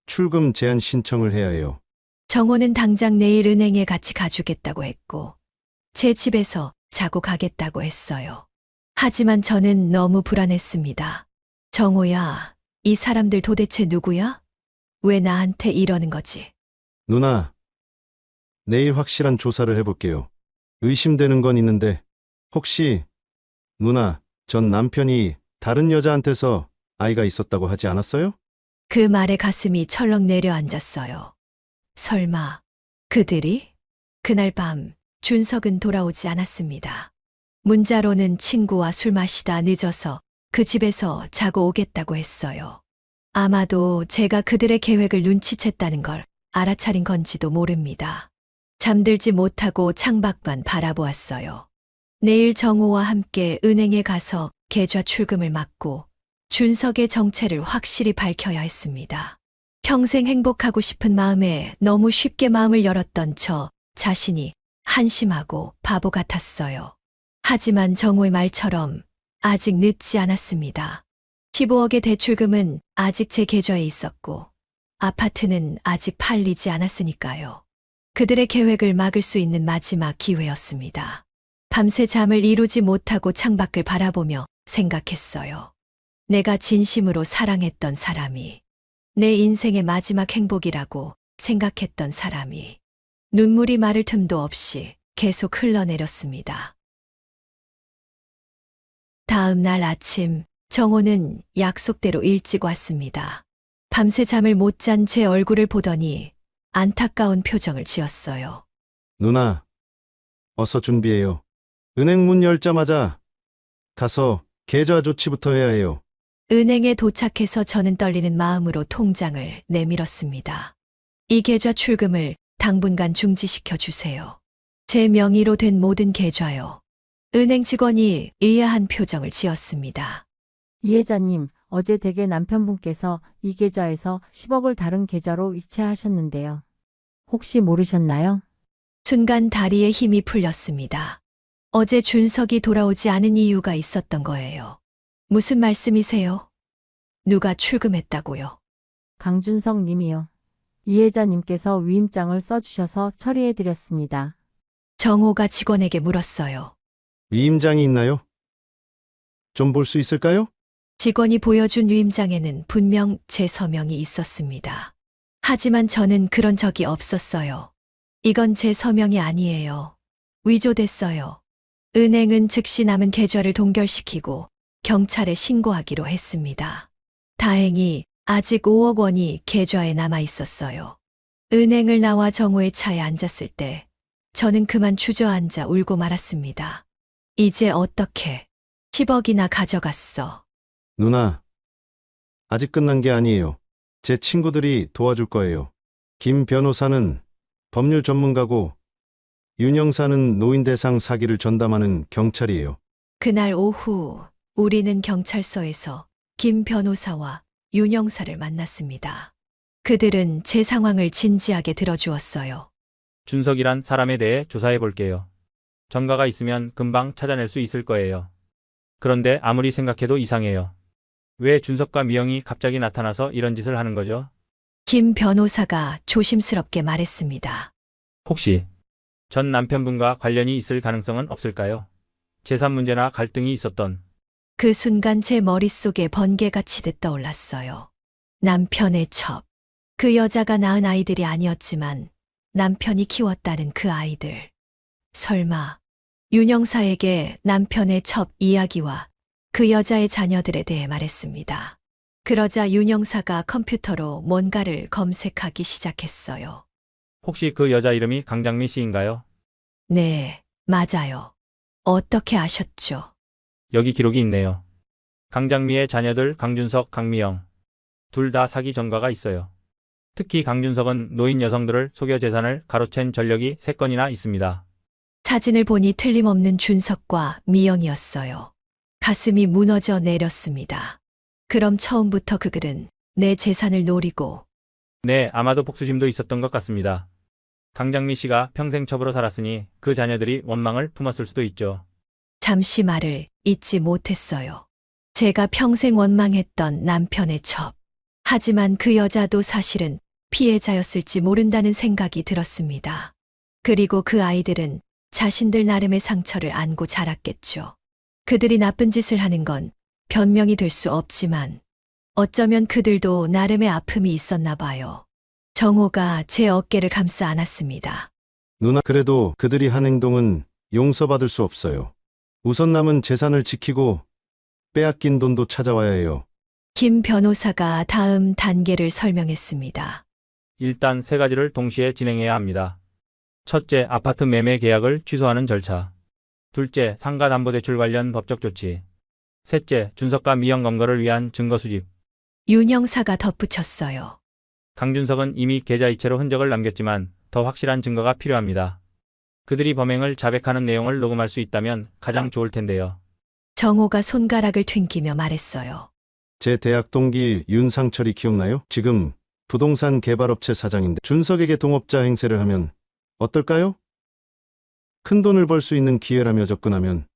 출금 제한 신청을 해야 해요. 정호는 당장 내일 은행에 같이 가주겠다고 했고, 제 집에서 자고 가겠다고 했어요. 하지만 저는 너무 불안했습니다. 정호야, 이 사람들 도대체 누구야? 왜 나한테 이러는 거지? 누나, 내일 확실한 조사를 해볼게요. 의심되는 건 있는데, 혹시, 누나, 전 남편이 다른 여자한테서 아이가 있었다고 하지 않았어요? 그 말에 가슴이 철렁 내려앉았어요. 설마, 그들이? 그날 밤, 준석은 돌아오지 않았습니다. 문자로는 친구와 술 마시다 늦어서 그 집에서 자고 오겠다고 했어요. 아마도 제가 그들의 계획을 눈치챘다는 걸 알아차린 건지도 모릅니다. 잠들지 못하고 창밖만 바라보았어요. 내일 정호와 함께 은행에 가서 계좌 출금을 막고 준석의 정체를 확실히 밝혀야 했습니다. 평생 행복하고 싶은 마음에 너무 쉽게 마음을 열었던 저 자신이 한심하고 바보 같았어요. 하지만 정호의 말처럼 아직 늦지 않았습니다. 15억의 대출금은 아직 제 계좌에 있었고 아파트는 아직 팔리지 않았으니까요. 그들의 계획을 막을 수 있는 마지막 기회였습니다. 밤새 잠을 이루지 못하고 창밖을 바라보며 생각했어요. 내가 진심으로 사랑했던 사람이, 내 인생의 마지막 행복이라고 생각했던 사람이, 눈물이 마를 틈도 없이 계속 흘러내렸습니다. 다음 날 아침, 정호는 약속대로 일찍 왔습니다. 밤새 잠을 못 잔 제 얼굴을 보더니 안타까운 표정을 지었어요. 누나, 어서 준비해요. 은행 문 열자마자 가서 계좌 조치부터 해야 해요. 은행에 도착해서 저는 떨리는 마음으로 통장을 내밀었습니다. 이 계좌 출금을 당분간 중지시켜 주세요. 제 명의로 된 모든 계좌요. 은행 직원이 의아한 표정을 지었습니다. 이혜자님, 어제 댁의 남편분께서 이 계좌에서 10억을 다른 계좌로 이체하셨는데요. 혹시 모르셨나요? 순간 다리에 힘이 풀렸습니다. 어제 준석이 돌아오지 않은 이유가 있었던 거예요. 무슨 말씀이세요? 누가 출금했다고요? 강준석 님이요. 이혜자님께서 위임장을 써주셔서 처리해드렸습니다. 정호가 직원에게 물었어요. 위임장이 있나요? 좀 볼 수 있을까요? 직원이 보여준 위임장에는 분명 제 서명이 있었습니다. 하지만 저는 그런 적이 없었어요. 이건 제 서명이 아니에요. 위조됐어요. 은행은 즉시 남은 계좌를 동결시키고 경찰에 신고하기로 했습니다. 다행히 아직 5억 원이 계좌에 남아 있었어요. 은행을 나와 정호의 차에 앉았을 때 저는 그만 주저앉아 울고 말았습니다. 이제 어떻게 10억이나 가져갔어. 누나, 아직 끝난 게 아니에요. 제 친구들이 도와줄 거예요. 김 변호사는 법률 전문가고 윤 형사는 노인 대상 사기를 전담하는 경찰이에요. 그날 오후 우리는 경찰서에서 김 변호사와 윤 형사를 만났습니다. 그들은 제 상황을 진지하게 들어주었어요. 준석이란 사람에 대해 조사해 볼게요. 전가가 있으면 금방 찾아낼 수 있을 거예요. 그런데 아무리 생각해도 이상해요. 왜 준석과 미영이 갑자기 나타나서 이런 짓을 하는 거죠? 김 변호사가 조심스럽게 말했습니다. 혹시 전 남편분과 관련이 있을 가능성은 없을까요? 재산 문제나 갈등이 있었던. 그 순간 제 머릿속에 번개가 치듯 떠올랐어요. 남편의 첩. 그 여자가 낳은 아이들이 아니었지만 남편이 키웠다는 그 아이들. 설마 윤영사에게 남편의 첩 이야기와 그 여자의 자녀들에 대해 말했습니다. 그러자 윤영사가 컴퓨터로 뭔가를 검색하기 시작했어요. 혹시 그 여자 이름이 강장미 씨인가요? 네, 맞아요. 어떻게 아셨죠? 여기 기록이 있네요. 강장미의 자녀들 강준석, 강미영. 둘 다 사기 전과가 있어요. 특히 강준석은 노인 여성들을 속여 재산을 가로챈 전력이 3건이나 있습니다. 사진을 보니 틀림없는 준석과 미영이었어요. 가슴이 무너져 내렸습니다. 그럼 처음부터 그들은 내 재산을 노리고. 네, 아마도 복수심도 있었던 것 같습니다. 강장미 씨가 평생 첩으로 살았으니 그 자녀들이 원망을 품었을 수도 있죠. 잠시 말을 잇지 못했어요. 제가 평생 원망했던 남편의 첩. 하지만 그 여자도 사실은 피해자였을지 모른다는 생각이 들었습니다. 그리고 그 아이들은 자신들 나름의 상처를 안고 자랐겠죠. 그들이 나쁜 짓을 하는 건 변명이 될 수 없지만 어쩌면 그들도 나름의 아픔이 있었나 봐요. 정호가 제 어깨를 감싸 안았습니다. 누나, 그래도 그들이 한 행동은 용서받을 수 없어요. 우선 남은 재산을 지키고 빼앗긴 돈도 찾아와야 해요. 김 변호사가 다음 단계를 설명했습니다. 일단 3가지를 동시에 진행해야 합니다. 첫째, 아파트 매매 계약을 취소하는 절차. 둘째, 상가담보대출 관련 법적 조치. 셋째, 준석과 미영 검거를 위한 증거 수집. 윤영사가 덧붙였어요. 강준석은 이미 계좌이체로 흔적을 남겼지만 더 확실한 증거가 필요합니다. 그들이 범행을 자백하는 내용을 녹음할 수 있다면 가장 좋을 텐데요. 정호가 손가락을 튕기며 말했어요. 제 대학 동기 윤상철이 기억나요? 지금 부동산 개발업체 사장인데 준석에게 동업자 행세를 하면 어떨까요? 큰 돈을 벌 수 있는 기회라며 접근하면.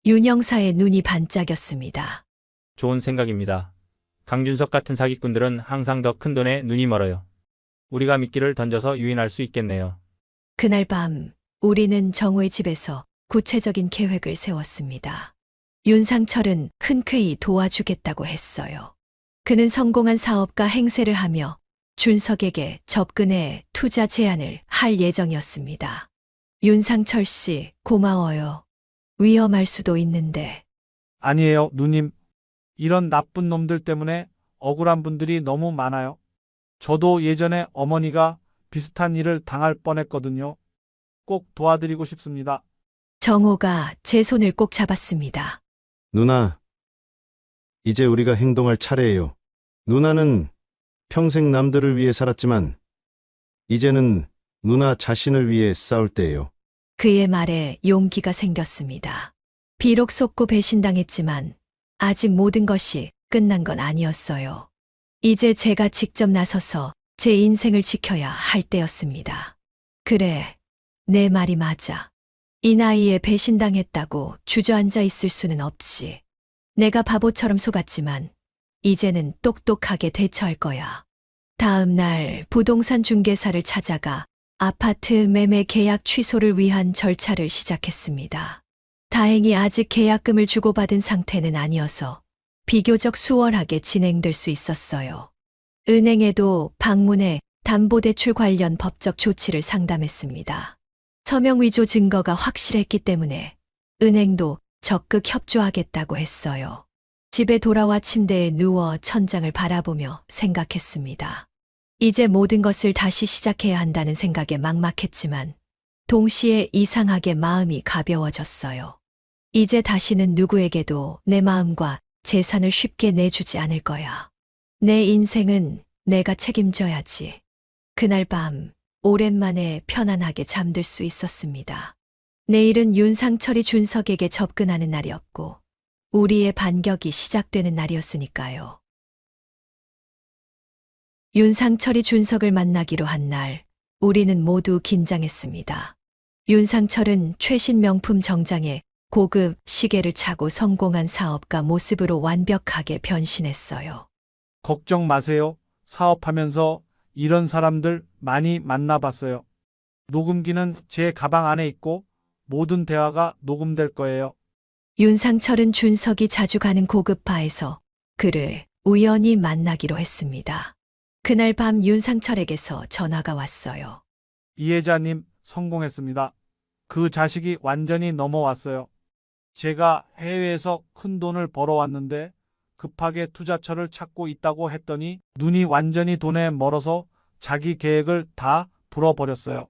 윤영사의 눈이 반짝였습니다. 좋은 생각입니다. 강준석 같은 사기꾼들은 항상 더 큰 돈에 눈이 멀어요. 우리가 미끼를 던져서 유인할 수 있겠네요. 그날 밤 우리는 정호의 집에서 구체적인 계획을 세웠습니다. 윤상철은 흔쾌히 도와주겠다고 했어요. 그는 성공한 사업가 행세를 하며 준석에게 접근해 투자 제안을 할 예정이었습니다. 윤상철 씨, 고마워요. 위험할 수도 있는데. 아니에요, 누님. 이런 나쁜 놈들 때문에 억울한 분들이 너무 많아요. 저도 예전에 어머니가 비슷한 일을 당할 뻔했거든요. 꼭 도와드리고 싶습니다. 정호가 제 손을 꼭 잡았습니다. 누나, 이제 우리가 행동할 차례예요. 누나는 평생 남들을 위해 살았지만 이제는 누나 자신을 위해 싸울 때예요. 그의 말에 용기가 생겼습니다. 비록 속고 배신당했지만 아직 모든 것이 끝난 건 아니었어요. 이제 제가 직접 나서서 제 인생을 지켜야 할 때였습니다. 그래, 내 말이 맞아. 이 나이에 배신당했다고 주저앉아 있을 수는 없지. 내가 바보처럼 속았지만 이제는 똑똑하게 대처할 거야. 다음 날 부동산 중개사를 찾아가 아파트 매매 계약 취소를 위한 절차를 시작했습니다. 다행히 아직 계약금을 주고받은 상태는 아니어서 비교적 수월하게 진행될 수 있었어요. 은행에도 방문해 담보대출 관련 법적 조치를 상담했습니다. 서명 위조 증거가 확실했기 때문에 은행도 적극 협조하겠다고 했어요. 집에 돌아와 침대에 누워 천장을 바라보며 생각했습니다. 이제 모든 것을 다시 시작해야 한다는 생각에 막막했지만 동시에 이상하게 마음이 가벼워졌어요. 이제 다시는 누구에게도 내 마음과 재산을 쉽게 내주지 않을 거야. 내 인생은 내가 책임져야지. 그날 밤 오랜만에 편안하게 잠들 수 있었습니다. 내일은 윤상철이 준석에게 접근하는 날이었고 우리의 반격이 시작되는 날이었으니까요. 윤상철이 준석을 만나기로 한 날, 우리는 모두 긴장했습니다. 윤상철은 최신 명품 정장에 고급 시계를 차고 성공한 사업가 모습으로 완벽하게 변신했어요. 걱정 마세요. 사업하면서 이런 사람들 많이 만나봤어요. 녹음기는 제 가방 안에 있고 모든 대화가 녹음될 거예요. 윤상철은 준석이 자주 가는 고급 바에서 그를 우연히 만나기로 했습니다. 그날 밤 윤상철에게서 전화가 왔어요. 이혜자님, 성공했습니다. 그 자식이 완전히 넘어왔어요. 제가 해외에서 큰 돈을 벌어왔는데 급하게 투자처를 찾고 있다고 했더니 눈이 완전히 돈에 멀어서 자기 계획을 다 불어버렸어요.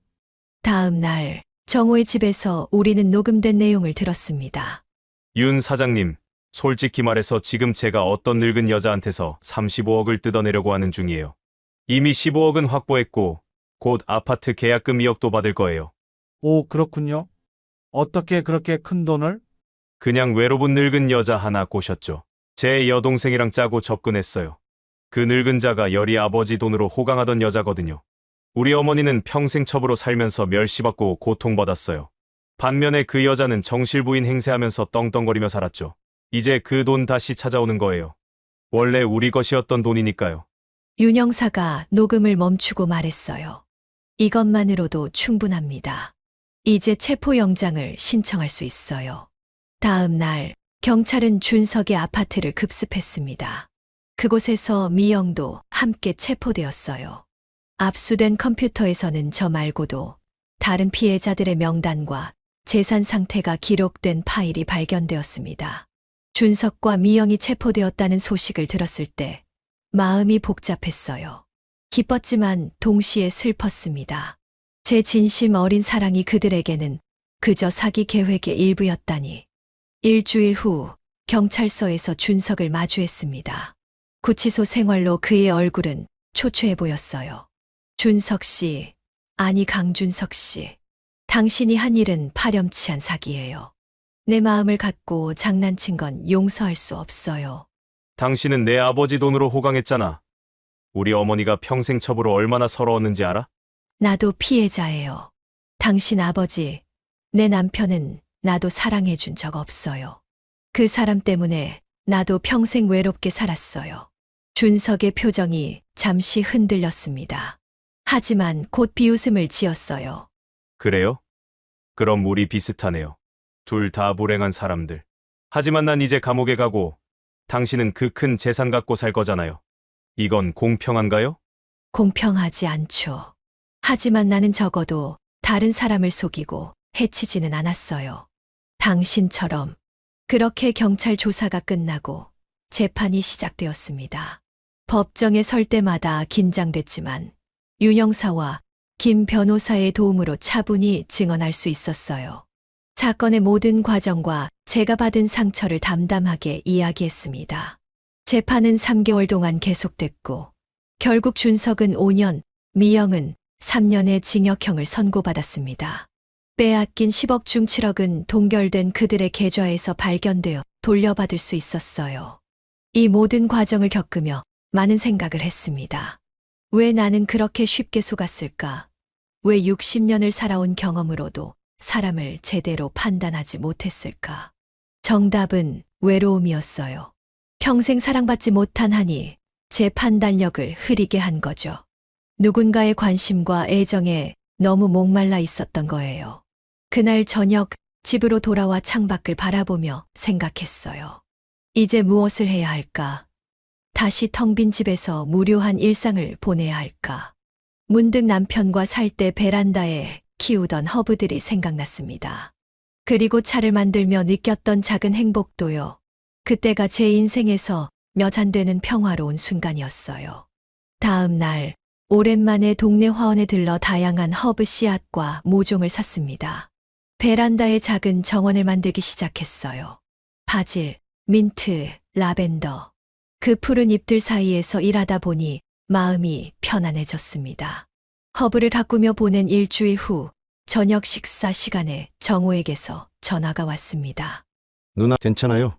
다음 날 정호의 집에서 우리는 녹음된 내용을 들었습니다. 윤 사장님, 솔직히 말해서 지금 제가 어떤 늙은 여자한테서 35억을 뜯어내려고 하는 중이에요. 이미 15억은 확보했고 곧 아파트 계약금 2억도 받을 거예요. 오, 그렇군요. 어떻게 그렇게 큰 돈을? 그냥 외로운 늙은 여자 하나 꼬셨죠. 제 여동생이랑 짜고 접근했어요. 그 늙은 자가 열이 아버지 돈으로 호강하던 여자거든요. 우리 어머니는 평생 첩으로 살면서 멸시받고 고통받았어요. 반면에 그 여자는 정실부인 행세하면서 떵떵거리며 살았죠. 이제 그 돈 다시 찾아오는 거예요. 원래 우리 것이었던 돈이니까요. 윤 형사가 녹음을 멈추고 말했어요. 이것만으로도 충분합니다. 이제 체포영장을 신청할 수 있어요. 다음 날 경찰은 준석의 아파트를 급습했습니다. 그곳에서 미영도 함께 체포되었어요. 압수된 컴퓨터에서는 저 말고도 다른 피해자들의 명단과 재산 상태가 기록된 파일이 발견되었습니다. 준석과 미영이 체포되었다는 소식을 들었을 때 마음이 복잡했어요. 기뻤지만 동시에 슬펐습니다. 제 진심 어린 사랑이 그들에게는 그저 사기 계획의 일부였다니. 일주일 후 경찰서에서 준석을 마주했습니다. 구치소 생활로 그의 얼굴은 초췌해 보였어요. 준석 씨, 아니 강준석 씨. 당신이 한 일은 파렴치한 사기예요. 내 마음을 갖고 장난친 건 용서할 수 없어요. 당신은 내 아버지 돈으로 호강했잖아. 우리 어머니가 평생 첩으로 얼마나 서러웠는지 알아? 나도 피해자예요. 당신 아버지, 내 남편은 나도 사랑해 준 적 없어요. 그 사람 때문에 나도 평생 외롭게 살았어요. 준석의 표정이 잠시 흔들렸습니다. 하지만 곧 비웃음을 지었어요. 그래요? 그럼 우리 비슷하네요. 둘 다 불행한 사람들. 하지만 난 이제 감옥에 가고 당신은 그 큰 재산 갖고 살 거잖아요. 이건 공평한가요? 공평하지 않죠. 하지만 나는 적어도 다른 사람을 속이고 해치지는 않았어요. 당신처럼. 그렇게 경찰 조사가 끝나고 재판이 시작되었습니다. 법정에 설 때마다 긴장됐지만 윤 형사와 김 변호사의 도움으로 차분히 증언할 수 있었어요. 사건의 모든 과정과 제가 받은 상처를 담담하게 이야기했습니다. 재판은 3개월 동안 계속됐고 결국 준석은 5년, 미영은 3년의 징역형을 선고받았습니다. 빼앗긴 10억 중 7억은 동결된 그들의 계좌에서 발견되어 돌려받을 수 있었어요. 이 모든 과정을 겪으며 많은 생각을 했습니다. 왜 나는 그렇게 쉽게 속았을까? 왜 60년을 살아온 경험으로도 사람을 제대로 판단하지 못했을까? 정답은 외로움이었어요. 평생 사랑받지 못한 한이 제 판단력을 흐리게 한 거죠. 누군가의 관심과 애정에 너무 목말라 있었던 거예요. 그날 저녁 집으로 돌아와 창밖을 바라보며 생각했어요. 이제 무엇을 해야 할까? 다시 텅 빈 집에서 무료한 일상을 보내야 할까? 문득 남편과 살 때 베란다에 키우던 허브들이 생각났습니다. 그리고 차를 만들며 느꼈던 작은 행복도요. 그때가 제 인생에서 몇 안 되는 평화로운 순간이었어요. 다음 날 오랜만에 동네 화원에 들러 다양한 허브 씨앗과 모종을 샀습니다. 베란다에 작은 정원을 만들기 시작했어요. 바질, 민트, 라벤더. 그 푸른 잎들 사이에서 일하다 보니 마음이 편안해졌습니다. 허브를 가꾸며 보낸 일주일 후 저녁 식사 시간에 정호에게서 전화가 왔습니다. 누나 괜찮아요?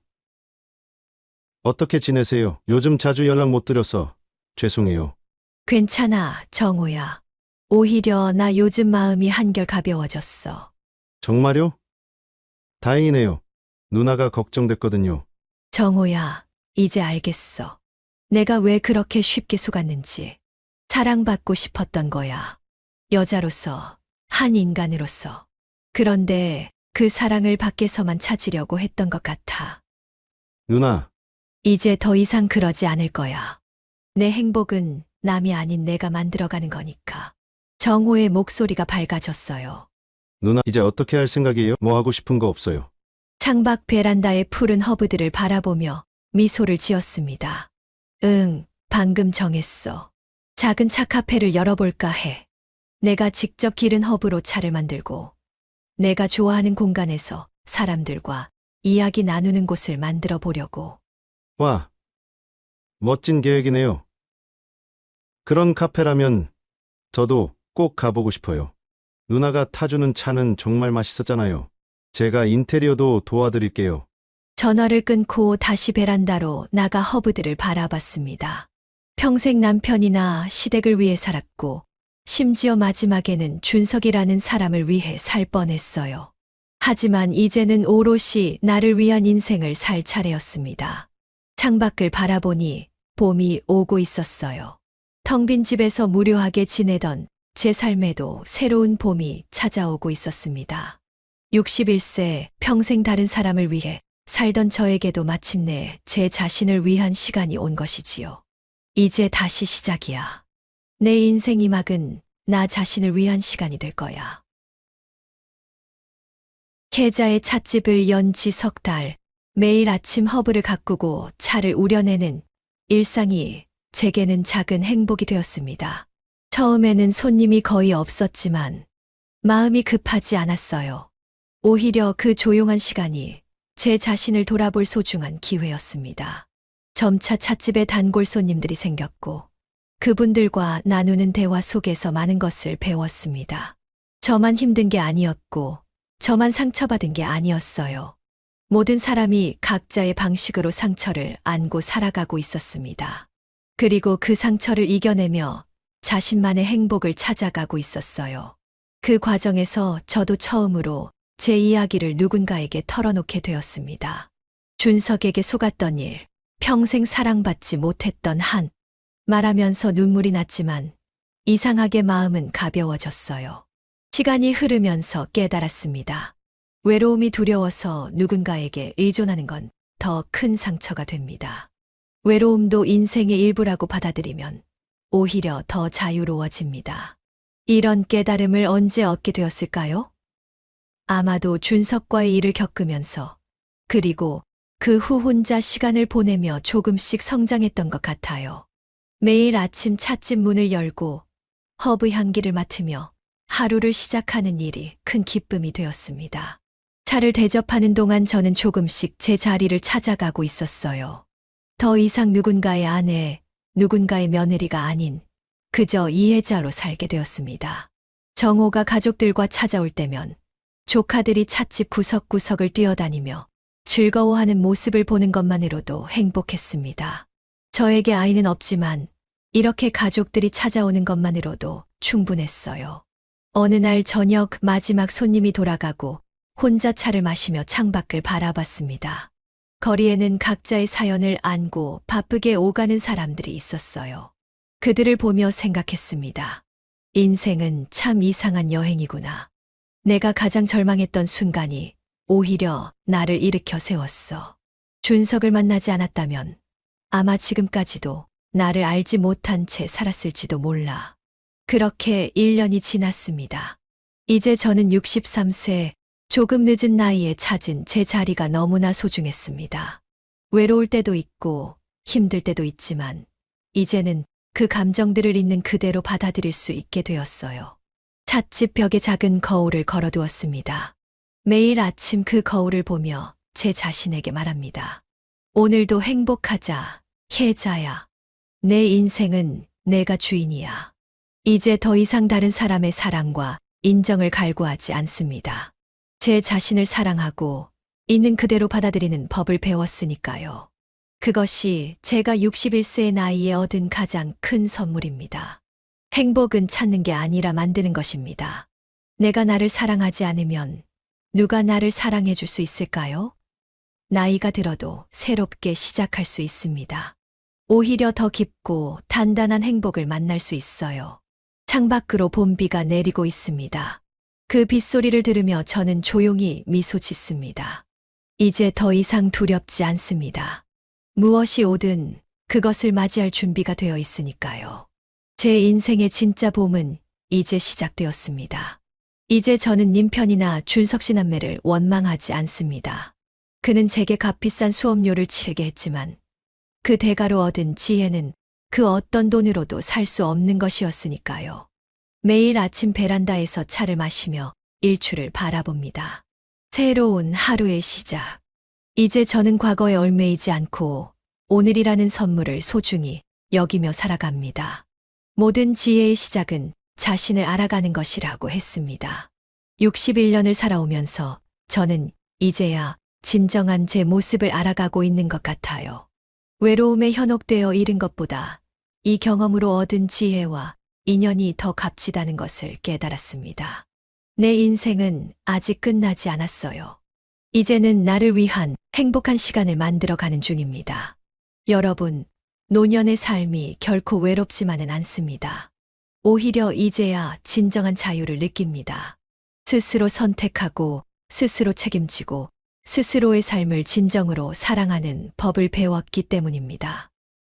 어떻게 지내세요? 요즘 자주 연락 못 드려서 죄송해요. 괜찮아, 정호야. 오히려 나 요즘 마음이 한결 가벼워졌어. 정말요? 다행이네요. 누나가 걱정됐거든요. 정호야, 이제 알겠어. 내가 왜 그렇게 쉽게 속았는지. 사랑받고 싶었던 거야. 여자로서, 한 인간으로서. 그런데 그 사랑을 밖에서만 찾으려고 했던 것 같아. 누나, 이제 더 이상 그러지 않을 거야. 내 행복은 남이 아닌 내가 만들어가는 거니까. 정호의 목소리가 밝아졌어요. 누나 이제 어떻게 할 생각이에요? 뭐 하고 싶은 거 없어요? 창밖 베란다의 푸른 허브들을 바라보며 미소를 지었습니다. 응, 방금 정했어. 작은 차 카페를 열어볼까 해. 내가 직접 기른 허브로 차를 만들고 내가 좋아하는 공간에서 사람들과 이야기 나누는 곳을 만들어 보려고. 와, 멋진 계획이네요. 그런 카페라면 저도 꼭 가보고 싶어요. 누나가 타주는 차는 정말 맛있었잖아요. 제가 인테리어도 도와드릴게요. 전화를 끊고 다시 베란다로 나가 허브들을 바라봤습니다. 평생 남편이나 시댁을 위해 살았고, 심지어 마지막에는 준석이라는 사람을 위해 살 뻔했어요. 하지만 이제는 오롯이 나를 위한 인생을 살 차례였습니다. 창밖을 바라보니 봄이 오고 있었어요. 텅 빈 집에서 무료하게 지내던 제 삶에도 새로운 봄이 찾아오고 있었습니다. 61세 평생 다른 사람을 위해 살던 저에게도 마침내 제 자신을 위한 시간이 온 것이지요. 이제 다시 시작이야. 내 인생 이막은 나 자신을 위한 시간이 될 거야. 계자의 찻집을 연 지 석 달, 매일 아침 허브를 가꾸고 차를 우려내는 일상이 제게는 작은 행복이 되었습니다. 처음에는 손님이 거의 없었지만 마음이 급하지 않았어요. 오히려 그 조용한 시간이 제 자신을 돌아볼 소중한 기회였습니다. 점차 찻집에 단골 손님들이 생겼고 그분들과 나누는 대화 속에서 많은 것을 배웠습니다. 저만 힘든 게 아니었고 저만 상처받은 게 아니었어요. 모든 사람이 각자의 방식으로 상처를 안고 살아가고 있었습니다. 그리고 그 상처를 이겨내며 자신만의 행복을 찾아가고 있었어요. 그 과정에서 저도 처음으로 제 이야기를 누군가에게 털어놓게 되었습니다. 준석에게 속았던 일, 평생 사랑받지 못했던 한, 말하면서 눈물이 났지만 이상하게 마음은 가벼워졌어요. 시간이 흐르면서 깨달았습니다. 외로움이 두려워서 누군가에게 의존하는 건 더 큰 상처가 됩니다. 외로움도 인생의 일부라고 받아들이면 오히려 더 자유로워집니다. 이런 깨달음을 언제 얻게 되었을까요? 아마도 준석과의 일을 겪으면서 그리고 그 후 혼자 시간을 보내며 조금씩 성장했던 것 같아요. 매일 아침 찻집 문을 열고 허브 향기를 맡으며 하루를 시작하는 일이 큰 기쁨이 되었습니다. 차를 대접하는 동안 저는 조금씩 제 자리를 찾아가고 있었어요. 더 이상 누군가의 아내, 누군가의 며느리가 아닌 그저 이해자로 살게 되었습니다. 정호가 가족들과 찾아올 때면 조카들이 찻집 구석구석을 뛰어다니며 즐거워하는 모습을 보는 것만으로도 행복했습니다. 저에게 아이는 없지만 이렇게 가족들이 찾아오는 것만으로도 충분했어요. 어느 날 저녁 마지막 손님이 돌아가고 혼자 차를 마시며 창밖을 바라봤습니다. 거리에는 각자의 사연을 안고 바쁘게 오가는 사람들이 있었어요. 그들을 보며 생각했습니다. 인생은 참 이상한 여행이구나. 내가 가장 절망했던 순간이 오히려 나를 일으켜 세웠어. 준석을 만나지 않았다면 아마 지금까지도 나를 알지 못한 채 살았을지도 몰라. 그렇게 1년이 지났습니다. 이제 저는 63세, 조금 늦은 나이에 찾은 제 자리가 너무나 소중했습니다. 외로울 때도 있고 힘들 때도 있지만 이제는 그 감정들을 있는 그대로 받아들일 수 있게 되었어요. 찻집 벽에 작은 거울을 걸어두었습니다. 매일 아침 그 거울을 보며 제 자신에게 말합니다. 오늘도 행복하자, 혜자야. 내 인생은 내가 주인이야. 이제 더 이상 다른 사람의 사랑과 인정을 갈구하지 않습니다. 제 자신을 사랑하고 있는 그대로 받아들이는 법을 배웠으니까요. 그것이 제가 61세의 나이에 얻은 가장 큰 선물입니다. 행복은 찾는 게 아니라 만드는 것입니다. 내가 나를 사랑하지 않으면 누가 나를 사랑해 줄 수 있을까요? 나이가 들어도 새롭게 시작할 수 있습니다. 오히려 더 깊고 단단한 행복을 만날 수 있어요. 창밖으로 봄비가 내리고 있습니다. 그 빗소리를 들으며 저는 조용히 미소 짓습니다. 이제 더 이상 두렵지 않습니다. 무엇이 오든 그것을 맞이할 준비가 되어 있으니까요. 제 인생의 진짜 봄은 이제 시작되었습니다. 이제 저는 님 편이나 준석 씨 남매를 원망하지 않습니다. 그는 제게 값비싼 수업료를 치르게 했지만 그 대가로 얻은 지혜는 그 어떤 돈으로도 살 수 없는 것이었으니까요. 매일 아침 베란다에서 차를 마시며 일출을 바라봅니다. 새로운 하루의 시작. 이제 저는 과거에 얽매이지 않고 오늘이라는 선물을 소중히 여기며 살아갑니다. 모든 지혜의 시작은 자신을 알아가는 것이라고 했습니다. 61년을 살아오면서 저는 이제야 진정한 제 모습을 알아가고 있는 것 같아요. 외로움에 현혹되어 잃은 것보다 이 경험으로 얻은 지혜와 인연이 더 값지다는 것을 깨달았습니다. 내 인생은 아직 끝나지 않았어요. 이제는 나를 위한 행복한 시간을 만들어가는 중입니다. 여러분, 노년의 삶이 결코 외롭지만은 않습니다. 오히려 이제야 진정한 자유를 느낍니다. 스스로 선택하고 스스로 책임지고 스스로의 삶을 진정으로 사랑하는 법을 배웠기 때문입니다.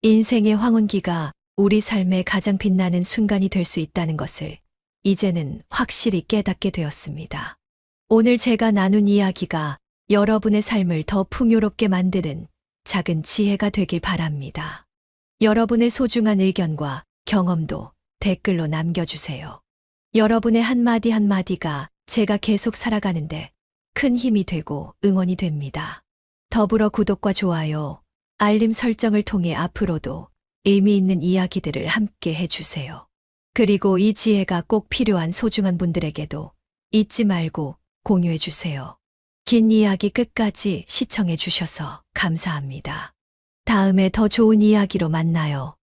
인생의 황혼기가 우리 삶의 가장 빛나는 순간이 될 수 있다는 것을 이제는 확실히 깨닫게 되었습니다. 오늘 제가 나눈 이야기가 여러분의 삶을 더 풍요롭게 만드는 작은 지혜가 되길 바랍니다. 여러분의 소중한 의견과 경험도 댓글로 남겨주세요. 여러분의 한마디 한마디가 제가 계속 살아가는데 큰 힘이 되고 응원이 됩니다. 더불어 구독과 좋아요, 알림 설정을 통해 앞으로도 의미 있는 이야기들을 함께 해주세요. 그리고 이 지혜가 꼭 필요한 소중한 분들에게도 잊지 말고 공유해주세요. 긴 이야기 끝까지 시청해주셔서 감사합니다. 다음에 더 좋은 이야기로 만나요.